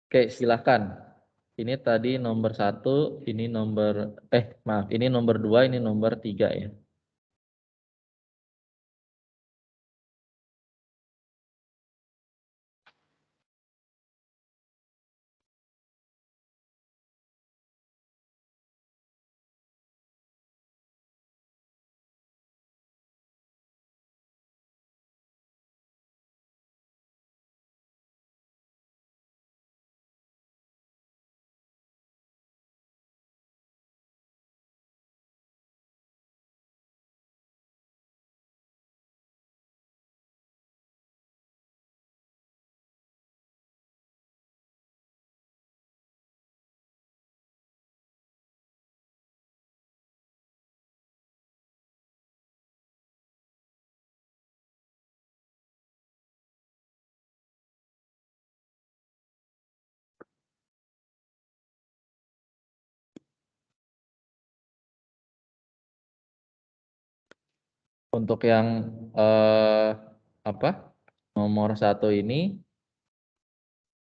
Oke, silakan. Ini tadi nomor 1, ini nomor maaf, ini nomor 2, ini nomor 3, ya. Untuk yang nomor 1 ini,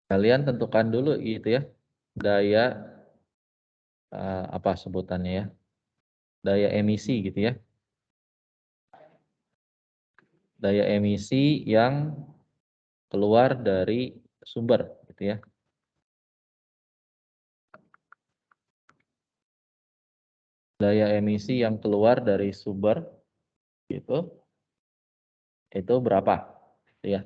kalian tentukan dulu, gitu ya, daya apa sebutannya, ya, daya emisi, gitu ya, daya emisi yang keluar dari sumber, gitu ya. Daya emisi yang keluar dari sumber, gitu, itu berapa, gitu ya.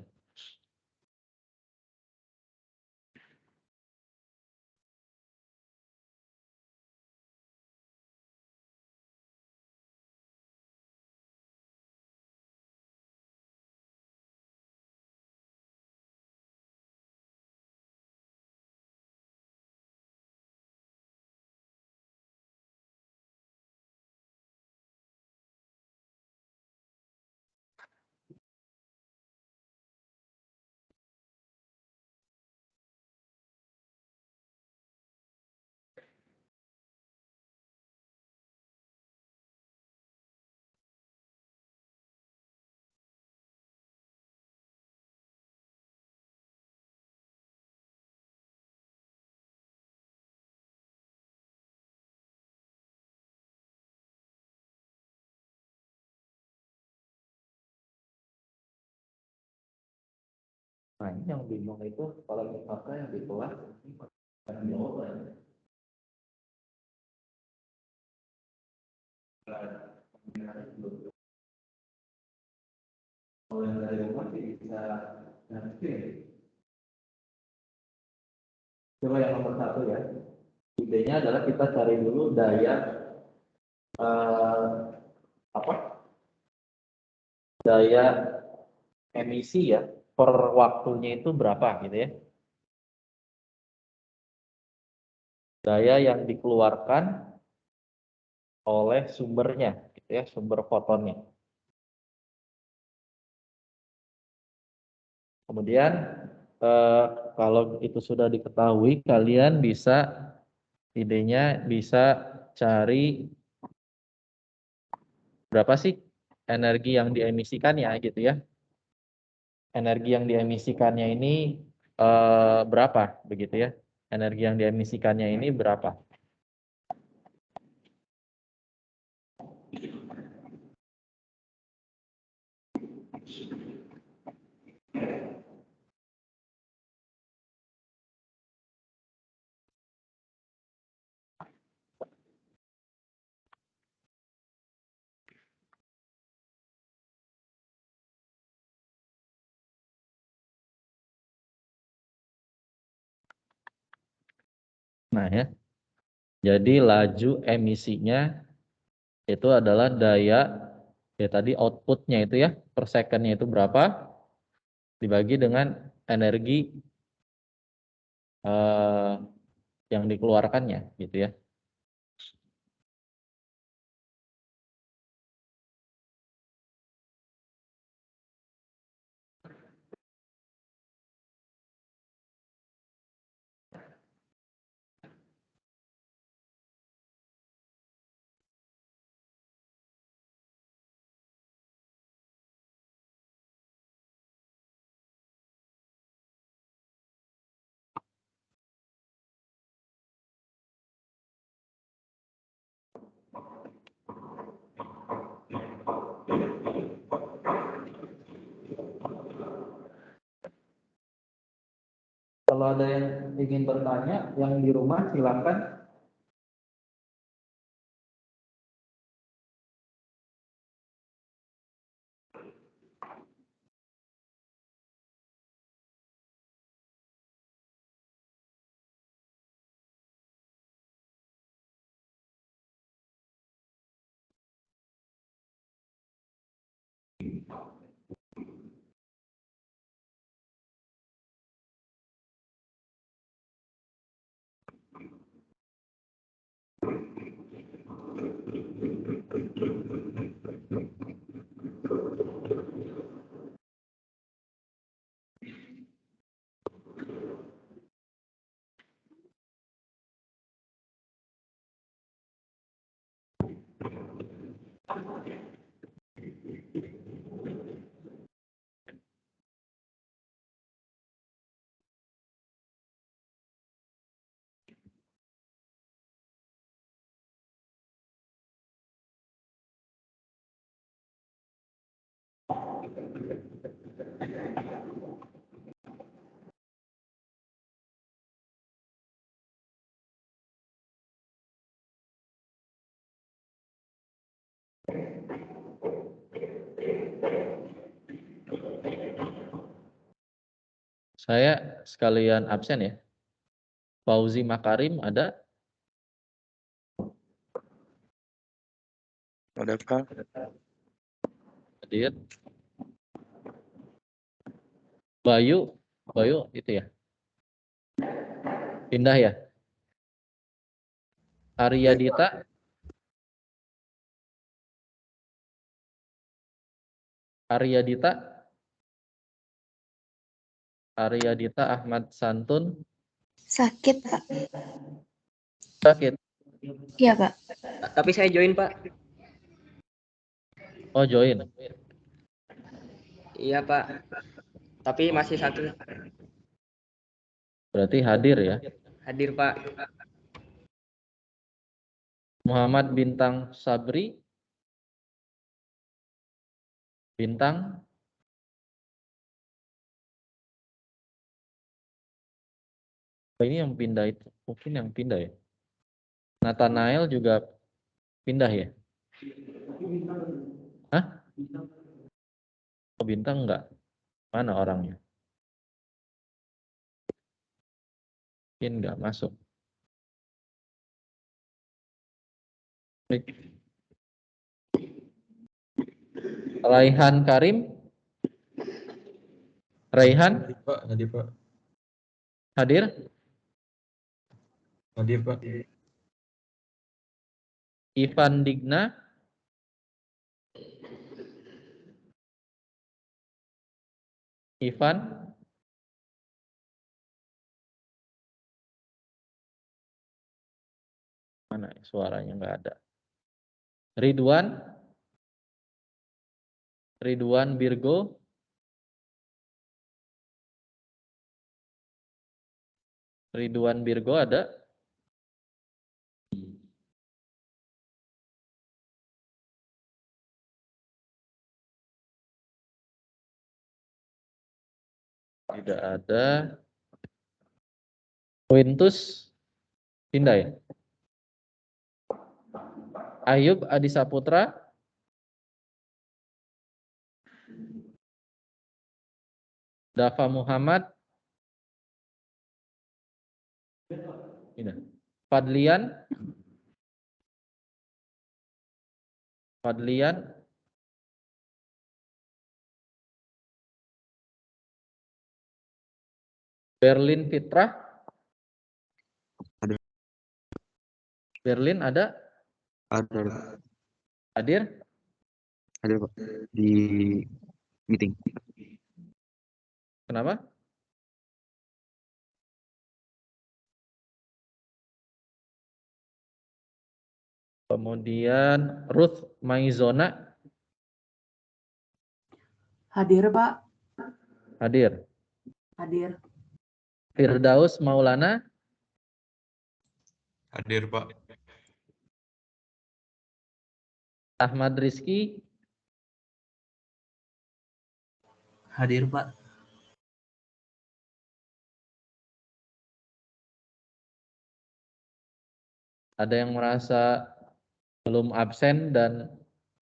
Nah, ini yang bingung itu kalau misalkan yang di kelas yang jawaban. Kalau yang dari rumah sih bisa nanti. Coba yang nomor 1 ya. Idenya adalah kita cari dulu daya apa? Daya emisi ya per waktunya itu berapa gitu ya. Daya yang dikeluarkan oleh sumbernya gitu ya, sumber fotonnya. Kemudian kalau itu sudah diketahui, kalian bisa idenya bisa cari berapa sih energi yang diemisikannya gitu ya. Energi yang diemisikannya ini berapa begitu ya. Energi yang diemisikannya ini berapa. Nah ya, jadi laju emisinya itu adalah daya, ya tadi outputnya itu ya, per secondnya itu berapa, dibagi dengan energi yang dikeluarkannya gitu ya. Kalau ada yang ingin bertanya, yang di rumah silakan. Saya sekalian absen ya. Fauzi Makarim ada? Ada Kak. Hadir. Bayu itu ya. Pindah ya. Arya Dita. Arya Dita. Arya Dita Ahmad Santun. Sakit, Pak. Sakit. Iya, Pak. Tapi saya join, Pak. Oh, join. Iya, Pak. Tapi masih sakit. Berarti hadir ya. Hadir, Pak. Muhammad Bintang Sabri. Bintang. Ini yang pindah itu, mungkin yang pindah ya. Nathanael juga pindah ya? Hah? Oh, Bintang enggak? Mana orangnya? Mungkin enggak masuk. Raihan Karim? Raihan? Pak, hadir Pak. Hadir? Hadir Pak. Ivan Digna? Ivan? Mana suaranya enggak ada. Ridwan? Ridwan Virgo? Ridwan Virgo ada? Tidak ada. Quintus pindah ya? Ayub Adi Saputra? Dava Muhammad? Pindah. Fadlian? Fadlian? Berlin Fitrah? Ada. Berlin ada? Ada. Hadir? Hadir Pak. Di meeting. Kenapa? Kemudian Ruth Maizona? Hadir, Pak. Hadir. Hadir. Firdaus Maulana? Hadir Pak. Ahmad Rizky? Hadir, Pak. Ada yang merasa belum absen dan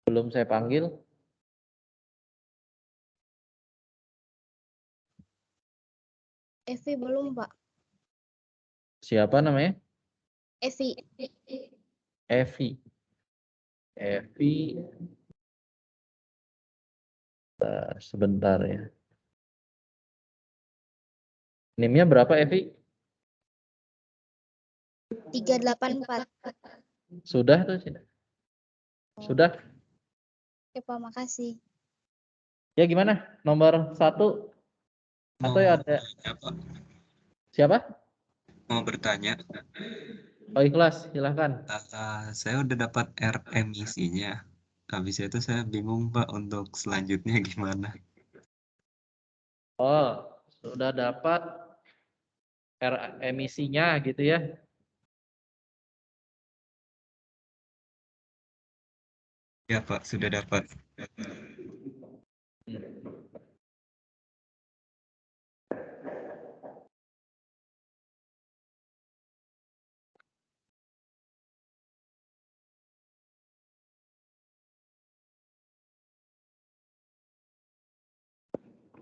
belum saya panggil? Evi belum, Pak. Siapa namanya? Evi. Evi. Evi. Sebentar ya. NIM-nya berapa, Evi? 384. Sudah tuh? Sudah? Oke, Pak, makasih. Ya gimana? Nomor 1? Atau ya ada? Siapa? Mau bertanya. Oh, ikhlas, silahkan. Saya udah dapat R emisinya. Habis itu saya bingung Pak untuk selanjutnya gimana. Oh, sudah dapat R emisinya gitu ya. Ya Pak, sudah dapat.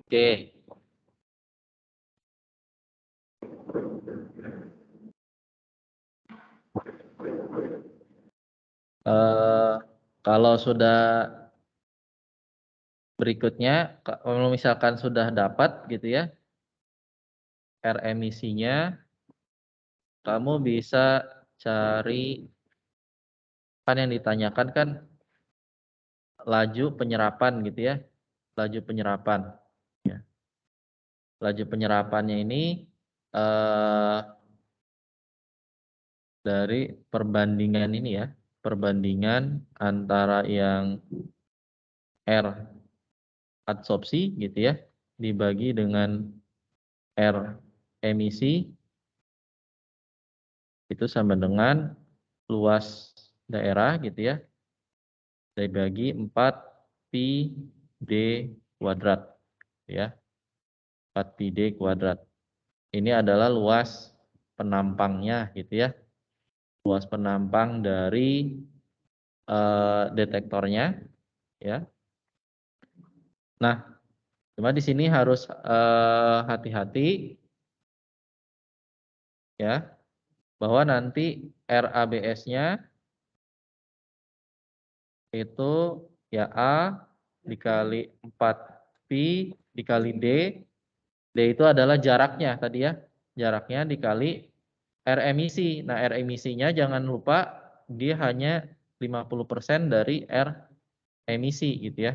Oke. Kalau sudah berikutnya, kalau misalkan sudah dapat gitu ya, R emisinya, kamu bisa cari, kan yang ditanyakan kan laju penyerapan gitu ya, laju penyerapan. Ya. Laju penyerapannya ini dari perbandingan ini ya, perbandingan antara yang R adsorpsi gitu ya, dibagi dengan R emisi, itu sama dengan luas daerah gitu ya, dibagi 4 pi d kuadrat ya, 4 pi d kuadrat. Ini adalah luas penampangnya gitu ya. Luas penampang dari detektornya ya. Nah, cuma di sini harus hati-hati ya, bahwa nanti RABS-nya itu ya A dikali 4Pi dikali D. D itu adalah jaraknya tadi ya. Jaraknya dikali R emisi. Nah, R emisinya jangan lupa dia hanya 50% dari R emisi gitu ya.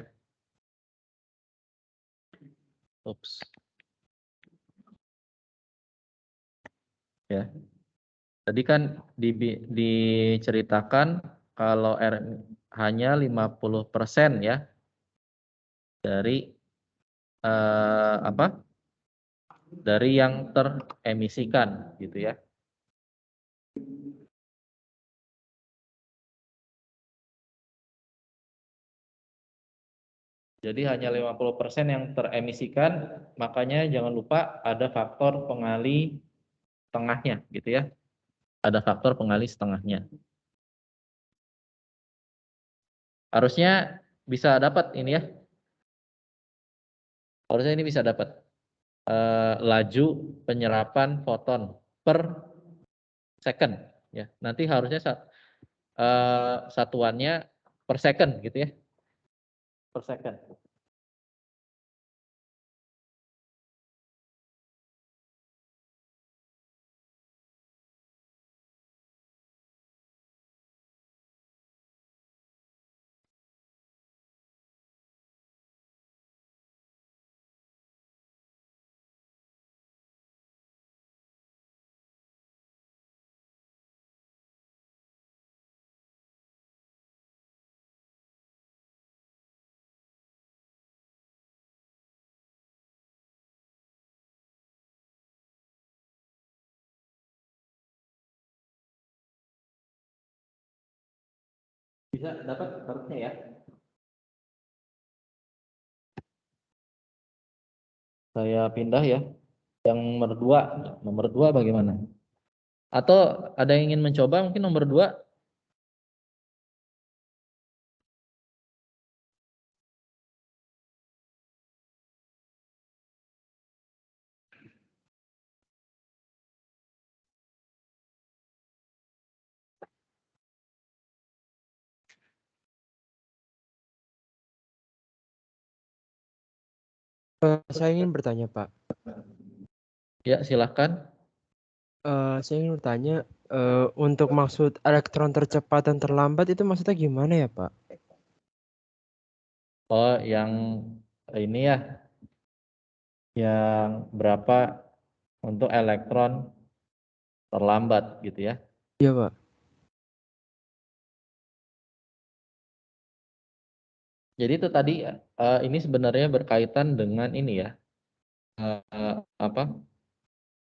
Ups. Ya. Tadi kan diceritakan kalau R hanya 50% ya dari apa? Dari yang teremisikan gitu ya. Jadi hanya 50% yang teremisikan, makanya jangan lupa ada faktor pengali tengahnya gitu ya. Ada faktor pengali setengahnya. Harusnya bisa dapat ini ya. Harusnya ini bisa dapat laju penyerapan foton per second ya. Nanti harusnya satuannya per second gitu ya. Per second. Bisa dapat harusnya ya. Saya pindah ya. Yang nomor 2 bagaimana? Atau ada yang ingin mencoba mungkin nomor 2? Saya ingin bertanya, Pak. Ya, silahkan. Saya ingin bertanya, untuk maksud elektron tercepat dan terlambat itu maksudnya gimana ya, Pak? Oh, yang ini ya. Yang berapa untuk elektron terlambat gitu ya. Iya, Pak. Jadi itu tadi ini sebenarnya berkaitan dengan ini ya. Apa?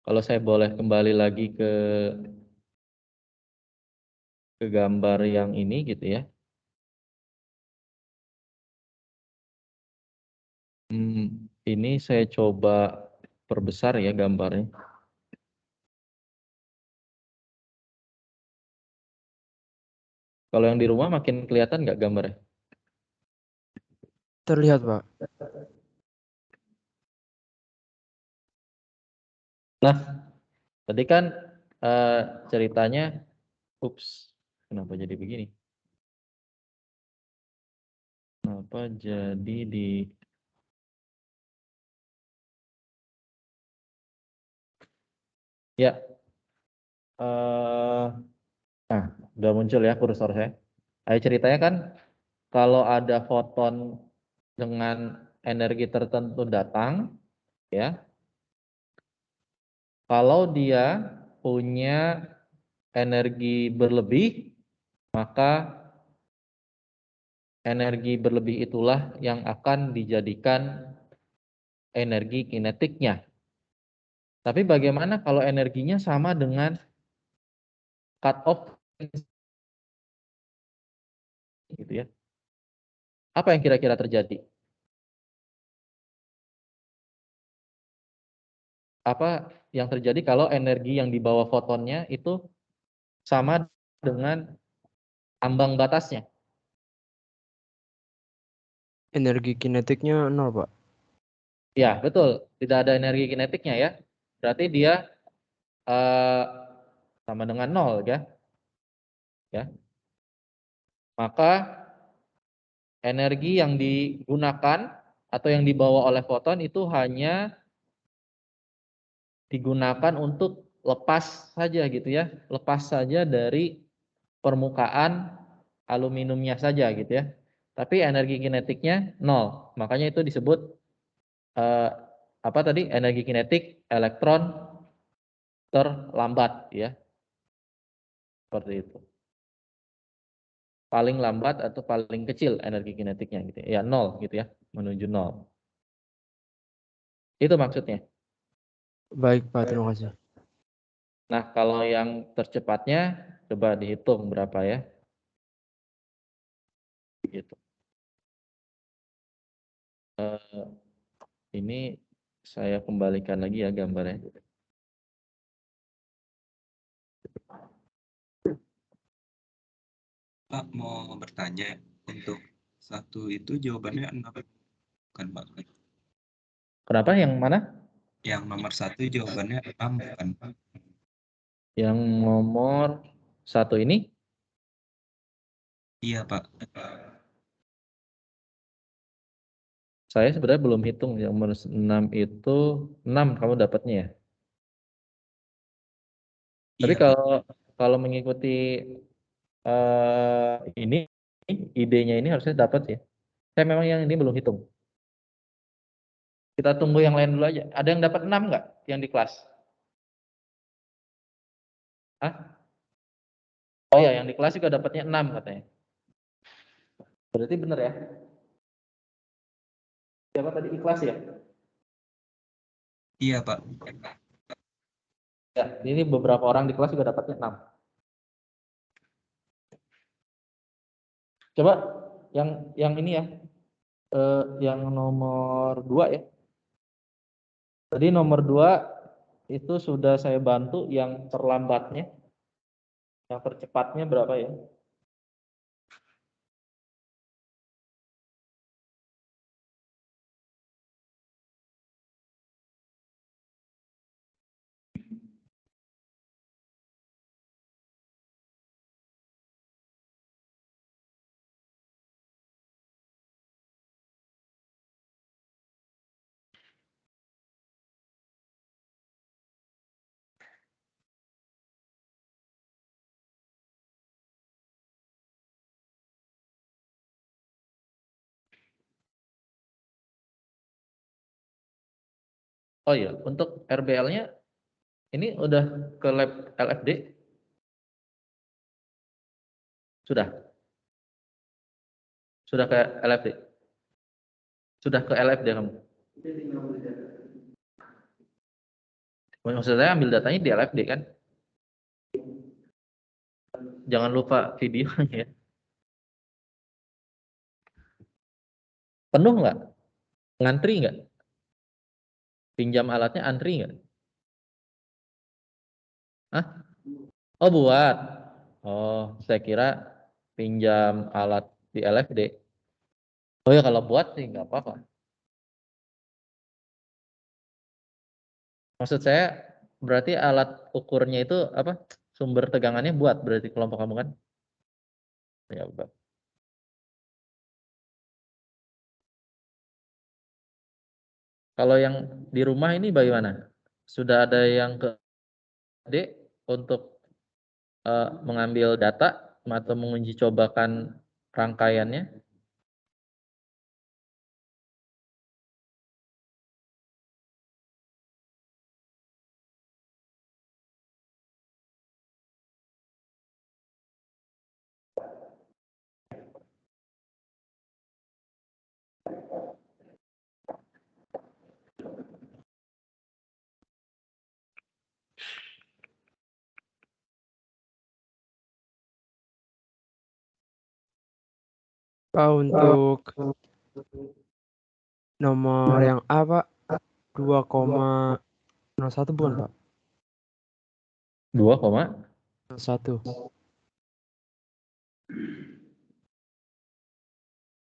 Kalau saya boleh kembali lagi ke gambar yang ini gitu ya. Ini saya coba perbesar ya gambarnya. Kalau yang di rumah makin kelihatan nggak gambarnya? Terlihat, Pak. Nah, tadi kan ceritanya, ups, kenapa jadi begini? Kenapa jadi di ya, nah, udah muncul ya kursor saya. Ayo ceritanya kan, kalau ada foton dengan energi tertentu datang, ya, kalau dia punya energi berlebih, maka energi berlebih itulah yang akan dijadikan energi kinetiknya. Tapi bagaimana kalau energinya sama dengan cut off gitu ya? Apa yang kira-kira terjadi? Apa yang terjadi kalau energi yang dibawa fotonnya itu sama dengan ambang batasnya. Energi kinetiknya 0, Pak. Ya, betul. Tidak ada energi kinetiknya ya. Berarti dia sama dengan 0 ya. Ya. Maka energi yang digunakan atau yang dibawa oleh foton itu hanya digunakan untuk lepas saja gitu ya. Lepas saja dari permukaan aluminiumnya saja gitu ya. Tapi energi kinetiknya 0. Makanya itu disebut apa tadi? Energi kinetik elektron terlambat ya. Seperti itu. Paling lambat atau paling kecil energi kinetiknya gitu ya. Ya 0 gitu ya, menuju 0. Itu maksudnya. Baik, Pak. Terima kasih. Nah, kalau yang tercepatnya coba dihitung berapa ya. Gitu. Ini saya kembalikan lagi ya gambarnya. Pak mau bertanya, untuk satu itu jawabannya 6 bukan Pak? Kenapa yang mana? Yang nomor 1 jawabannya 6 bukan Pak? Yang nomor 1 ini? Iya Pak. Saya sebenarnya belum hitung yang nomor 6 itu 6 kamu dapatnya ya. Tapi Iya Pak. kalau mengikuti ini idenya ini harusnya dapat ya. Saya memang yang ini belum hitung. Kita tunggu yang lain dulu aja. Ada yang dapat 6 nggak yang di kelas? Hah? Oh ya, yang di kelas juga dapatnya 6 katanya. Berarti benar ya? Siapa tadi ikhlas ya? Iya Pak. Ya, ini beberapa orang di kelas juga dapatnya 6. Coba yang ini ya. Yang nomor 2 ya. Tadi nomor 2 itu sudah saya bantu yang terlambatnya. Yang tercepatnya berapa ya? Oh iya, untuk RBL-nya ini udah ke lab LFD? Sudah? Sudah ke LFD? Sudah ke LFD kamu? Maksud saya ambil datanya di LFD kan? Jangan lupa videonya. Penuh nggak? Ngantri nggak? Pinjam alatnya antri nggak? Hah? Oh buat. Oh, saya kira pinjam alat di LFD. Oh ya kalau buat sih nggak apa-apa. Maksud saya berarti alat ukurnya itu apa? Sumber tegangannya buat berarti kelompok kamu kan? Ya udah. Kalau yang di rumah ini bagaimana? Sudah ada yang ke D untuk mengambil data atau menguji cobakan rangkaiannya? Pak, untuk nomor yang A, Pak, 2,01 bukan, Pak? 2,1.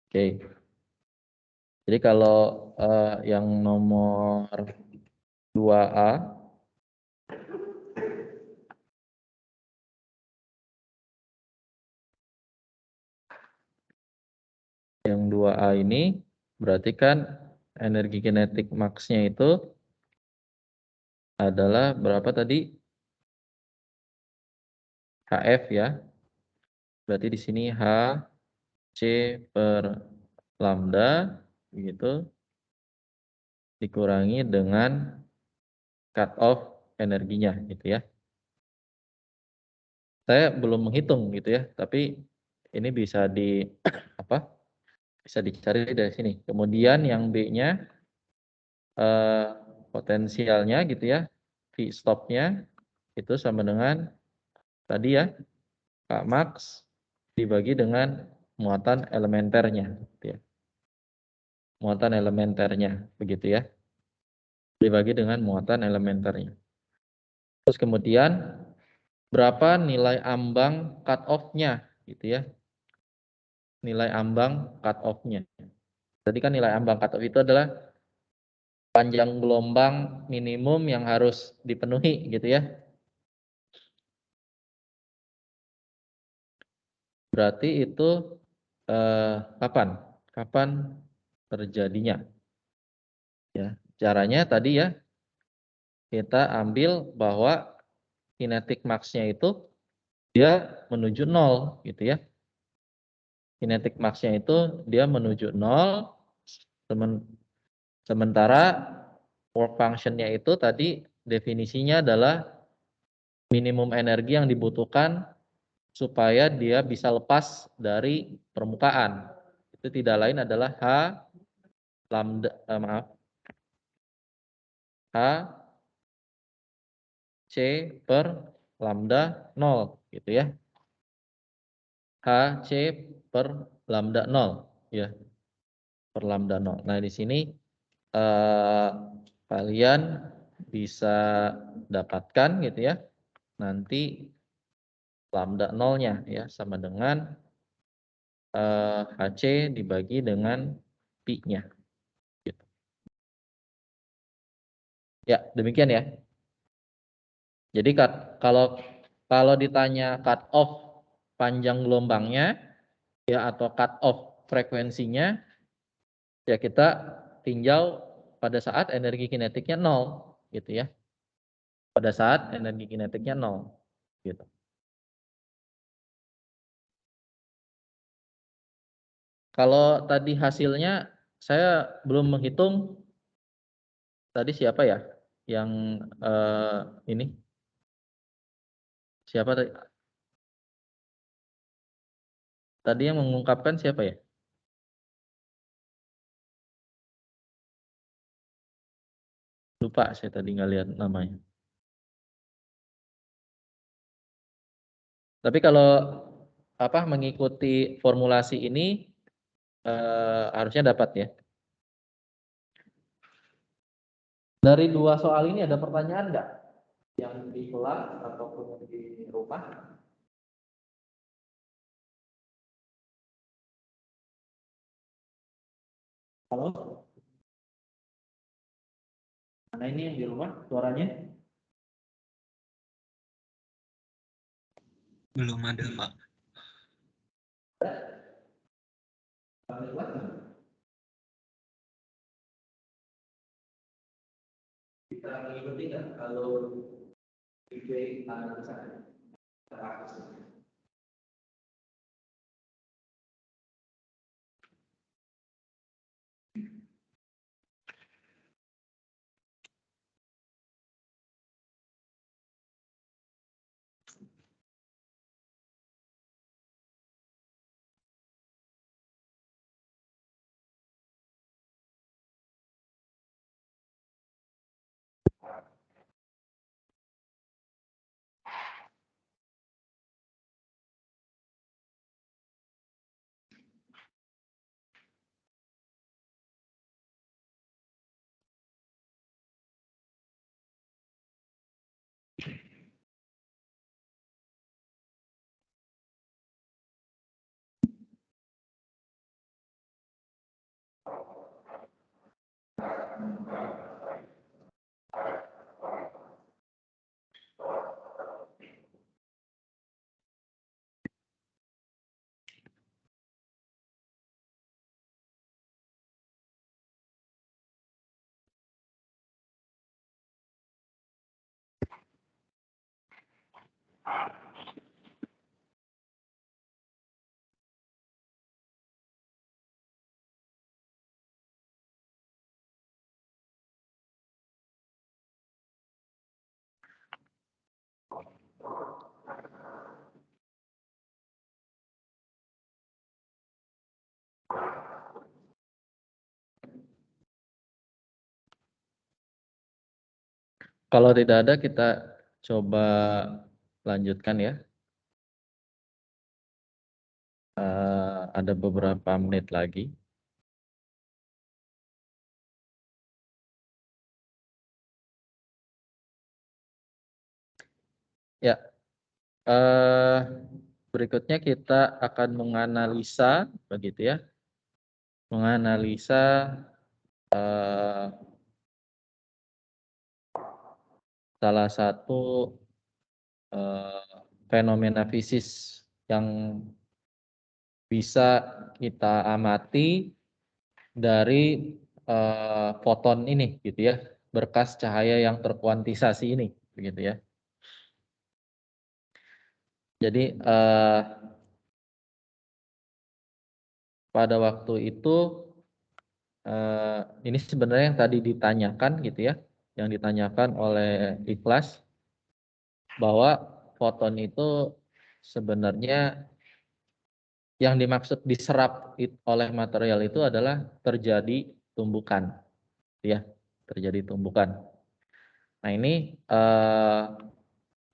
Oke. Jadi kalau yang nomor 2A yang 2A ini berarti kan energi kinetik max-nya itu adalah berapa tadi? HF ya. Berarti di sini HC per lambda begitu dikurangi dengan cut off energinya gitu ya. Saya belum menghitung gitu ya, tapi ini bisa di apa? Bisa dicari dari sini. Kemudian yang B-nya potensialnya gitu ya, V stop-nya itu sama dengan tadi ya, K max dibagi dengan muatan elementernya gitu ya. Muatan elementernya begitu ya. Dibagi dengan muatan elementernya. Terus kemudian berapa nilai ambang cut off-nya gitu ya. Nilai ambang cut off-nya. Tadi kan nilai ambang cut off itu adalah panjang gelombang minimum yang harus dipenuhi gitu ya. Berarti itu kapan? Kapan terjadinya? Ya, caranya tadi ya kita ambil bahwa kinetik max-nya itu dia menuju 0 gitu ya. Kinetik max-nya itu dia menuju 0 sementara work function-nya itu tadi definisinya adalah minimum energi yang dibutuhkan supaya dia bisa lepas dari permukaan. Itu tidak lain adalah H lambda H C per lambda 0 gitu ya. H C per lambda 0 ya. Per lambda 0. Nah, di sini kalian bisa dapatkan gitu ya. Nanti lambda 0-nya ya sama dengan HC dibagi dengan pi-nya. Gitu. Ya, demikian ya. Jadi kalau ditanya cut off panjang gelombangnya ya atau cut off frekuensinya ya kita tinjau pada saat energi kinetiknya 0 gitu ya. Pada saat energi kinetiknya 0 gitu. Kalau tadi hasilnya saya belum menghitung tadi siapa ya yang ini siapa tadi? Tadi yang mengungkapkan siapa ya? Lupa saya tadi nggak lihat namanya. Tapi kalau mengikuti formulasi ini harusnya dapat ya. Dari dua soal ini ada pertanyaan nggak? Yang di kelas ataupun di rumah? Halo? Mana ini yang di rumah suaranya? Belum ada, Pak. Kita mengikuti nggak kalau DJ analisa? Kalau tidak ada, kita coba lanjutkan ya. Ada beberapa menit lagi. Ya, berikutnya kita akan menganalisa, begitu ya, menganalisa salah satu fenomena fisis yang bisa kita amati dari foton ini, gitu ya, berkas cahaya yang terkuantisasi ini, begitu ya. Jadi pada waktu itu ini sebenarnya yang tadi ditanyakan, gitu ya, yang ditanyakan oleh Ikhlas, bahwa foton itu sebenarnya yang dimaksud diserap oleh material itu adalah terjadi tumbukan, ya, terjadi tumbukan. Nah ini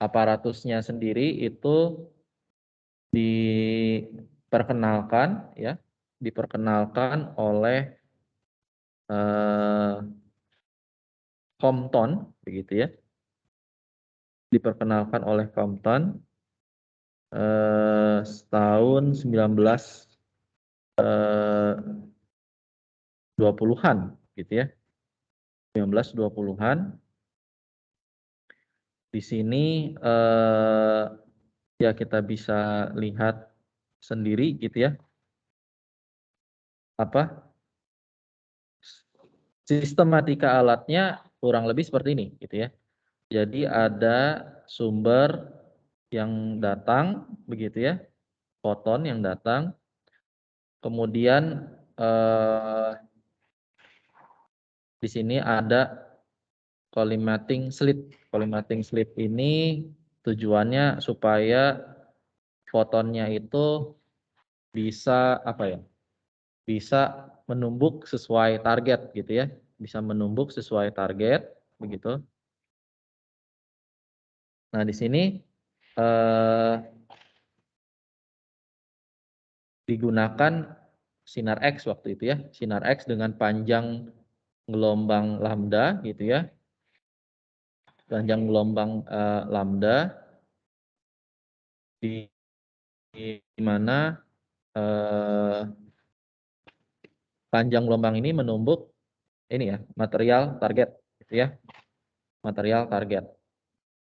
aparatusnya sendiri itu diperkenalkan, ya, diperkenalkan oleh Compton, begitu ya, diperkenalkan oleh Compton tahun 1920-an, gitu ya, 1920-an. Di sini ya kita bisa lihat sendiri, gitu ya, apa sistematika alatnya kurang lebih seperti ini, gitu ya. Jadi ada sumber yang datang, begitu ya, foton yang datang, kemudian di sini ada collimating slit. Collimating slit ini tujuannya supaya fotonnya itu bisa apa ya? Bisa menumbuk sesuai target, gitu ya. Bisa menumbuk sesuai target, begitu. Nah, di sini digunakan sinar X waktu itu ya, sinar X dengan panjang gelombang lambda, gitu ya, panjang gelombang lambda, di mana panjang gelombang ini menumbuk ini ya, material target, gitu ya, material target.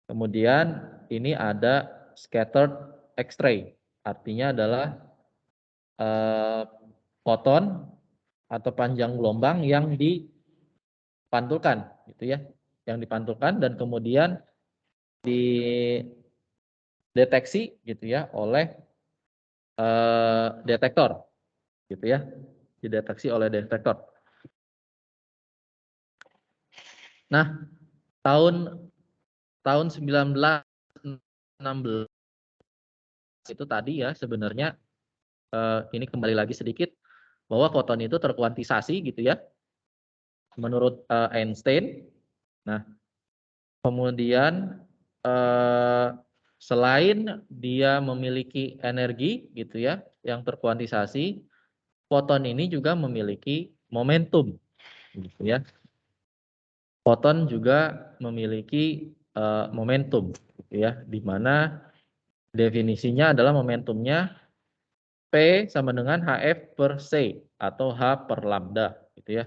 Kemudian ini ada scattered X-ray, artinya adalah foton atau panjang gelombang yang dipantulkan, gitu ya, yang dipantulkan dan kemudian dideteksi, gitu ya, oleh detektor, gitu ya, dideteksi oleh detektor. Nah, tahun 1916 itu tadi ya, sebenarnya ini kembali lagi sedikit bahwa foton itu terkuantisasi, gitu ya, menurut Einstein. Nah, kemudian selain dia memiliki energi, gitu ya, yang terkuantisasi, foton ini juga memiliki momentum, gitu ya. Foton juga memiliki momentum, gitu ya, di mana definisinya adalah momentumnya P sama dengan HF per C atau H per lambda, gitu ya.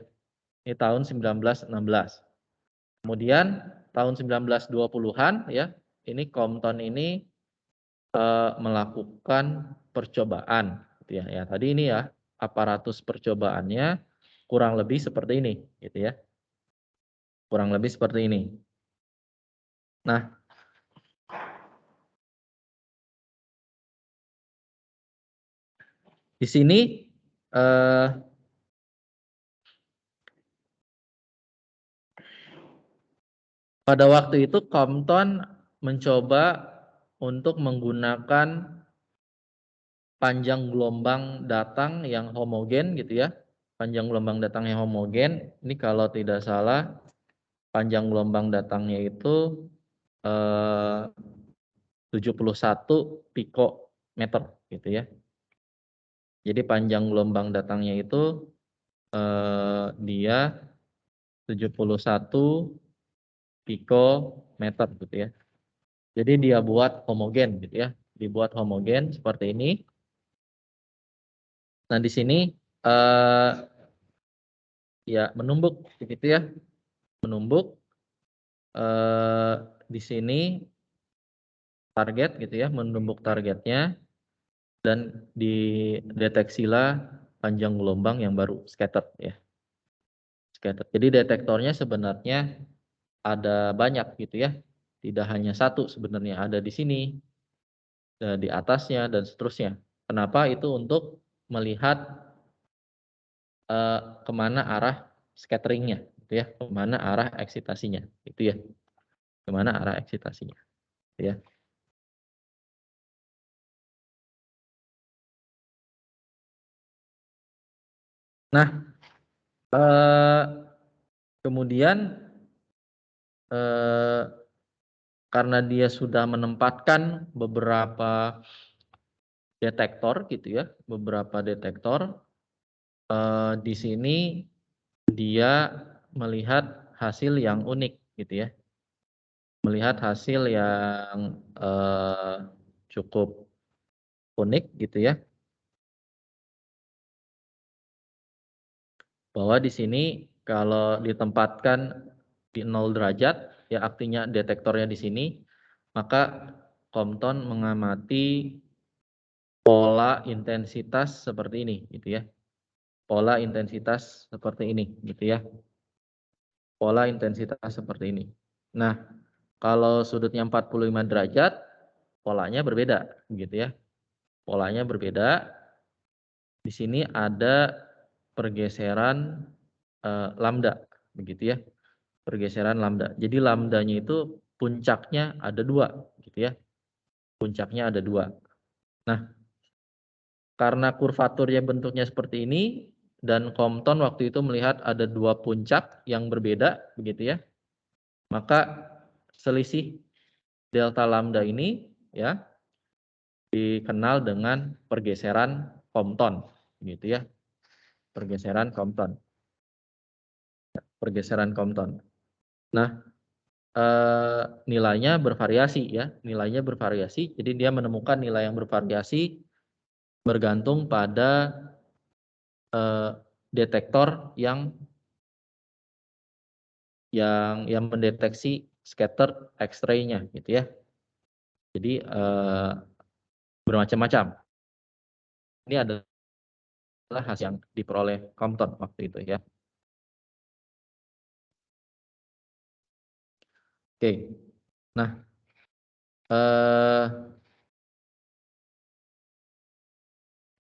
Ini tahun 1916. Kemudian tahun 1920-an ya, ini Compton ini melakukan percobaan, gitu ya. Ya, tadi ini ya aparatus percobaannya kurang lebih seperti ini, gitu ya. Kurang lebih seperti ini. Nah, Di sini pada waktu itu Compton mencoba untuk menggunakan panjang gelombang datang yang homogen gitu ya. Panjang gelombang datang yang homogen. Ini kalau tidak salah panjang gelombang datangnya itu 71 pikometer gitu ya. Jadi panjang gelombang datangnya itu dia 71 pikometer gitu ya. Jadi dia buat homogen gitu ya. Dibuat homogen seperti ini. Nah, di sini ya menumbuk gitu ya. Menumbuk di sini target gitu ya, menumbuk targetnya dan dideteksilah panjang gelombang yang baru scattered ya. Scattered. Jadi detektornya sebenarnya ada banyak gitu ya. Tidak hanya satu sebenarnya, ada di sini, di atasnya dan seterusnya. Kenapa? Itu untuk melihat kemana arah scatteringnya, gitu ya, kemana arah eksitasinya, itu ya, kemana arah eksitasinya, gitu ya. Nah, kemudian karena dia sudah menempatkan beberapa detektor, gitu ya, beberapa detektor, di sini dia melihat hasil yang unik gitu ya. Melihat hasil yang cukup unik gitu ya. Bahwa di sini kalau ditempatkan di 0 derajat ya artinya detektornya di sini, maka Compton mengamati pola intensitas seperti ini gitu ya. Pola intensitas seperti ini gitu ya. Pola intensitas seperti ini. Nah, kalau sudutnya 45 derajat, polanya berbeda, gitu ya. Polanya berbeda. Di sini ada pergeseran lambda, begitu ya. Pergeseran lambda. Jadi lambdanya itu puncaknya ada dua, gitu ya. Puncaknya ada dua. Nah, karena kurvaturnya bentuknya seperti ini dan Compton waktu itu melihat ada dua puncak yang berbeda, begitu ya. Maka selisih delta lambda ini ya dikenal dengan pergeseran Compton, gitu ya. Pergeseran Compton. Pergeseran Compton. Nah, nilainya bervariasi ya, nilainya bervariasi. Jadi dia menemukan nilai yang bervariasi bergantung pada detektor yang mendeteksi scattered X-ray-nya gitu ya. Jadi bermacam-macam. Ini adalah hasil yang diperoleh Compton waktu itu ya. Oke. Nah,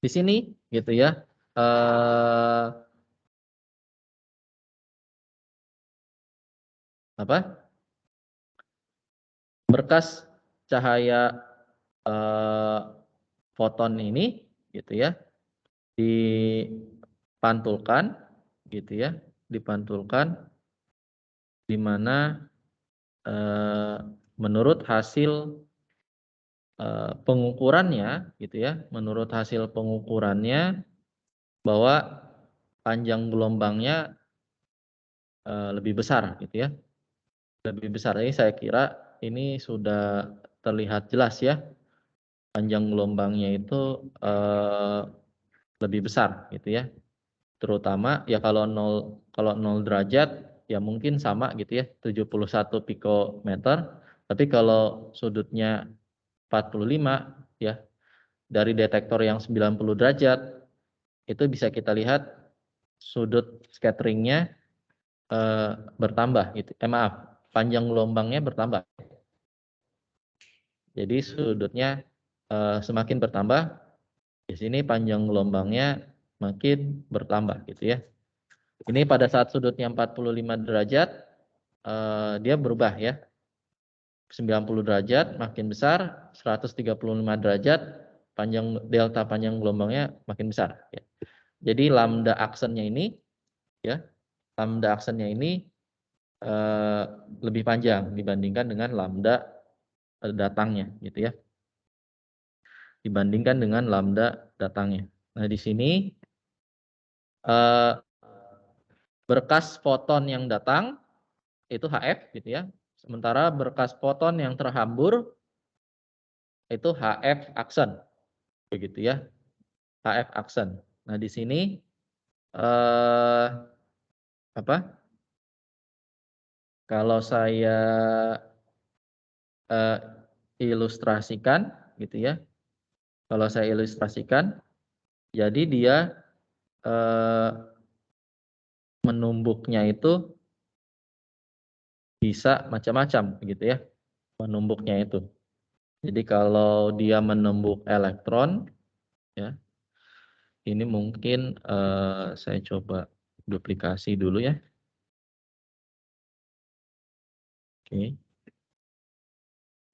di sini gitu ya. Berkas cahaya foton ini gitu ya dipantulkan gitu ya, dipantulkan di mana menurut hasil pengukurannya gitu ya, menurut hasil pengukurannya bahwa panjang gelombangnya lebih besar gitu ya. Lebih besar. Ini saya kira ini sudah terlihat jelas ya. Panjang gelombangnya itu lebih besar gitu ya. Terutama ya kalau 0 derajat ya mungkin sama gitu ya, 71 pikometer. Tapi kalau sudutnya 45 ya, dari detektor yang 90 derajat itu bisa kita lihat sudut scatteringnya bertambah gitu. Maaf, panjang gelombangnya bertambah. Jadi sudutnya semakin bertambah Di sini panjang gelombangnya makin bertambah gitu ya. Ini pada saat sudutnya 45 derajat, dia berubah ya. 90 derajat makin besar, 135 derajat, delta panjang gelombangnya makin besar. Ya. Jadi lambda aksennya ini, ya, lambda aksennya ini lebih panjang dibandingkan dengan lambda datangnya, gitu ya. Dibandingkan dengan lambda datangnya. Nah di sini berkas foton yang datang itu HF, gitu ya. Sementara berkas foton yang terhambur itu HF aksen, begitu ya. HF aksen. Nah di sini kalau saya ilustrasikan, gitu ya. Kalau saya ilustrasikan, jadi dia menumbuknya itu bisa macam-macam, gitu ya. Menumbuknya itu. Jadi kalau dia menumbuk elektron, ya, ini mungkin saya coba duplikasi dulu ya. Oke.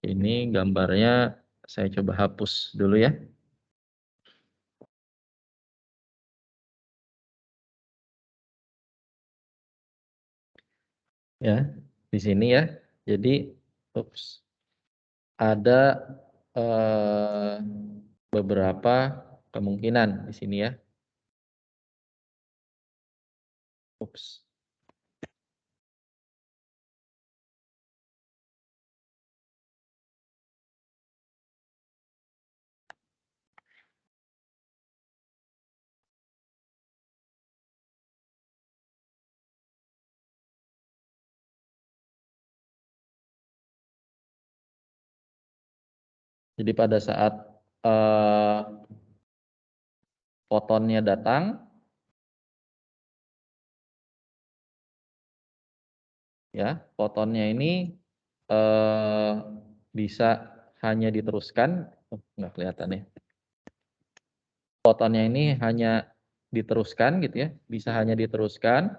Ini gambarnya saya coba hapus dulu ya. Ya, di sini ya. Jadi, ada beberapa kemungkinan di sini ya. Jadi pada saat fotonnya datang, ya, fotonnya ini bisa hanya diteruskan, nggak kelihatan ya. Fotonnya ini hanya diteruskan, gitu ya, bisa hanya diteruskan,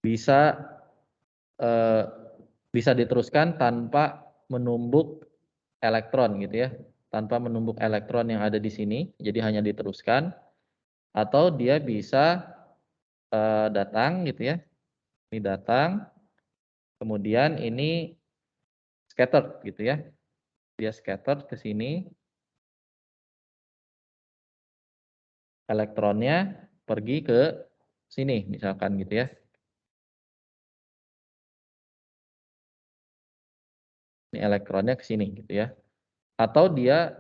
bisa diteruskan tanpa menumbuk elektron, gitu ya, tanpa menumbuk elektron yang ada di sini, jadi hanya diteruskan, atau dia bisa datang, gitu ya, ini datang, kemudian ini scattered, gitu ya, dia scattered ke sini, elektronnya pergi ke sini, misalkan, gitu ya. Ini elektronnya ke sini, gitu ya. Atau dia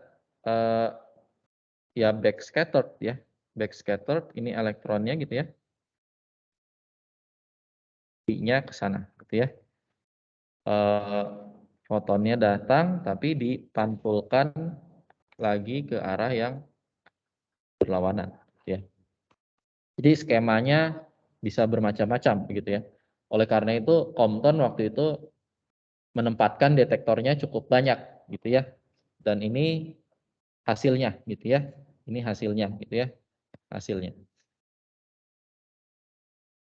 ya backscattered ya, backscattered, ini elektronnya, gitu ya, nya ke sana, gitu ya. Fotonnya datang tapi dipantulkan lagi ke arah yang berlawanan, gitu ya. Jadi skemanya bisa bermacam-macam, begitu ya. Oleh karena itu Compton waktu itu menempatkan detektornya cukup banyak, gitu ya. Dan ini hasilnya, gitu ya. Ini hasilnya, gitu ya. Hasilnya.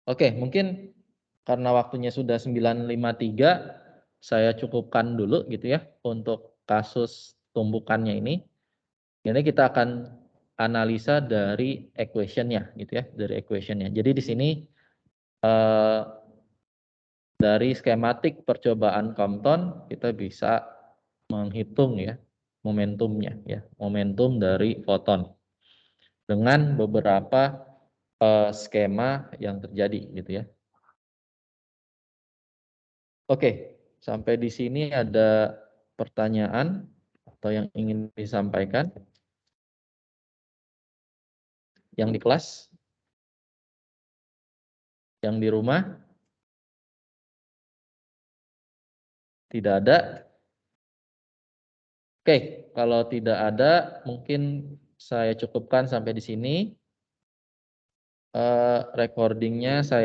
Oke, mungkin karena waktunya sudah 9.53, saya cukupkan dulu, gitu ya, untuk kasus tumbukannya ini. Ini kita akan analisa dari equation-nya, gitu ya, dari equation-nya. Jadi di sini dari skematik percobaan Compton kita bisa menghitung ya momentumnya, ya, momentum dari foton dengan beberapa skema yang terjadi, gitu ya. Oke, sampai di sini ada pertanyaan atau yang ingin disampaikan? Yang di kelas? Yang di rumah? Tidak ada? Oke, kalau tidak ada, mungkin saya cukupkan sampai di sini. Recordingnya saya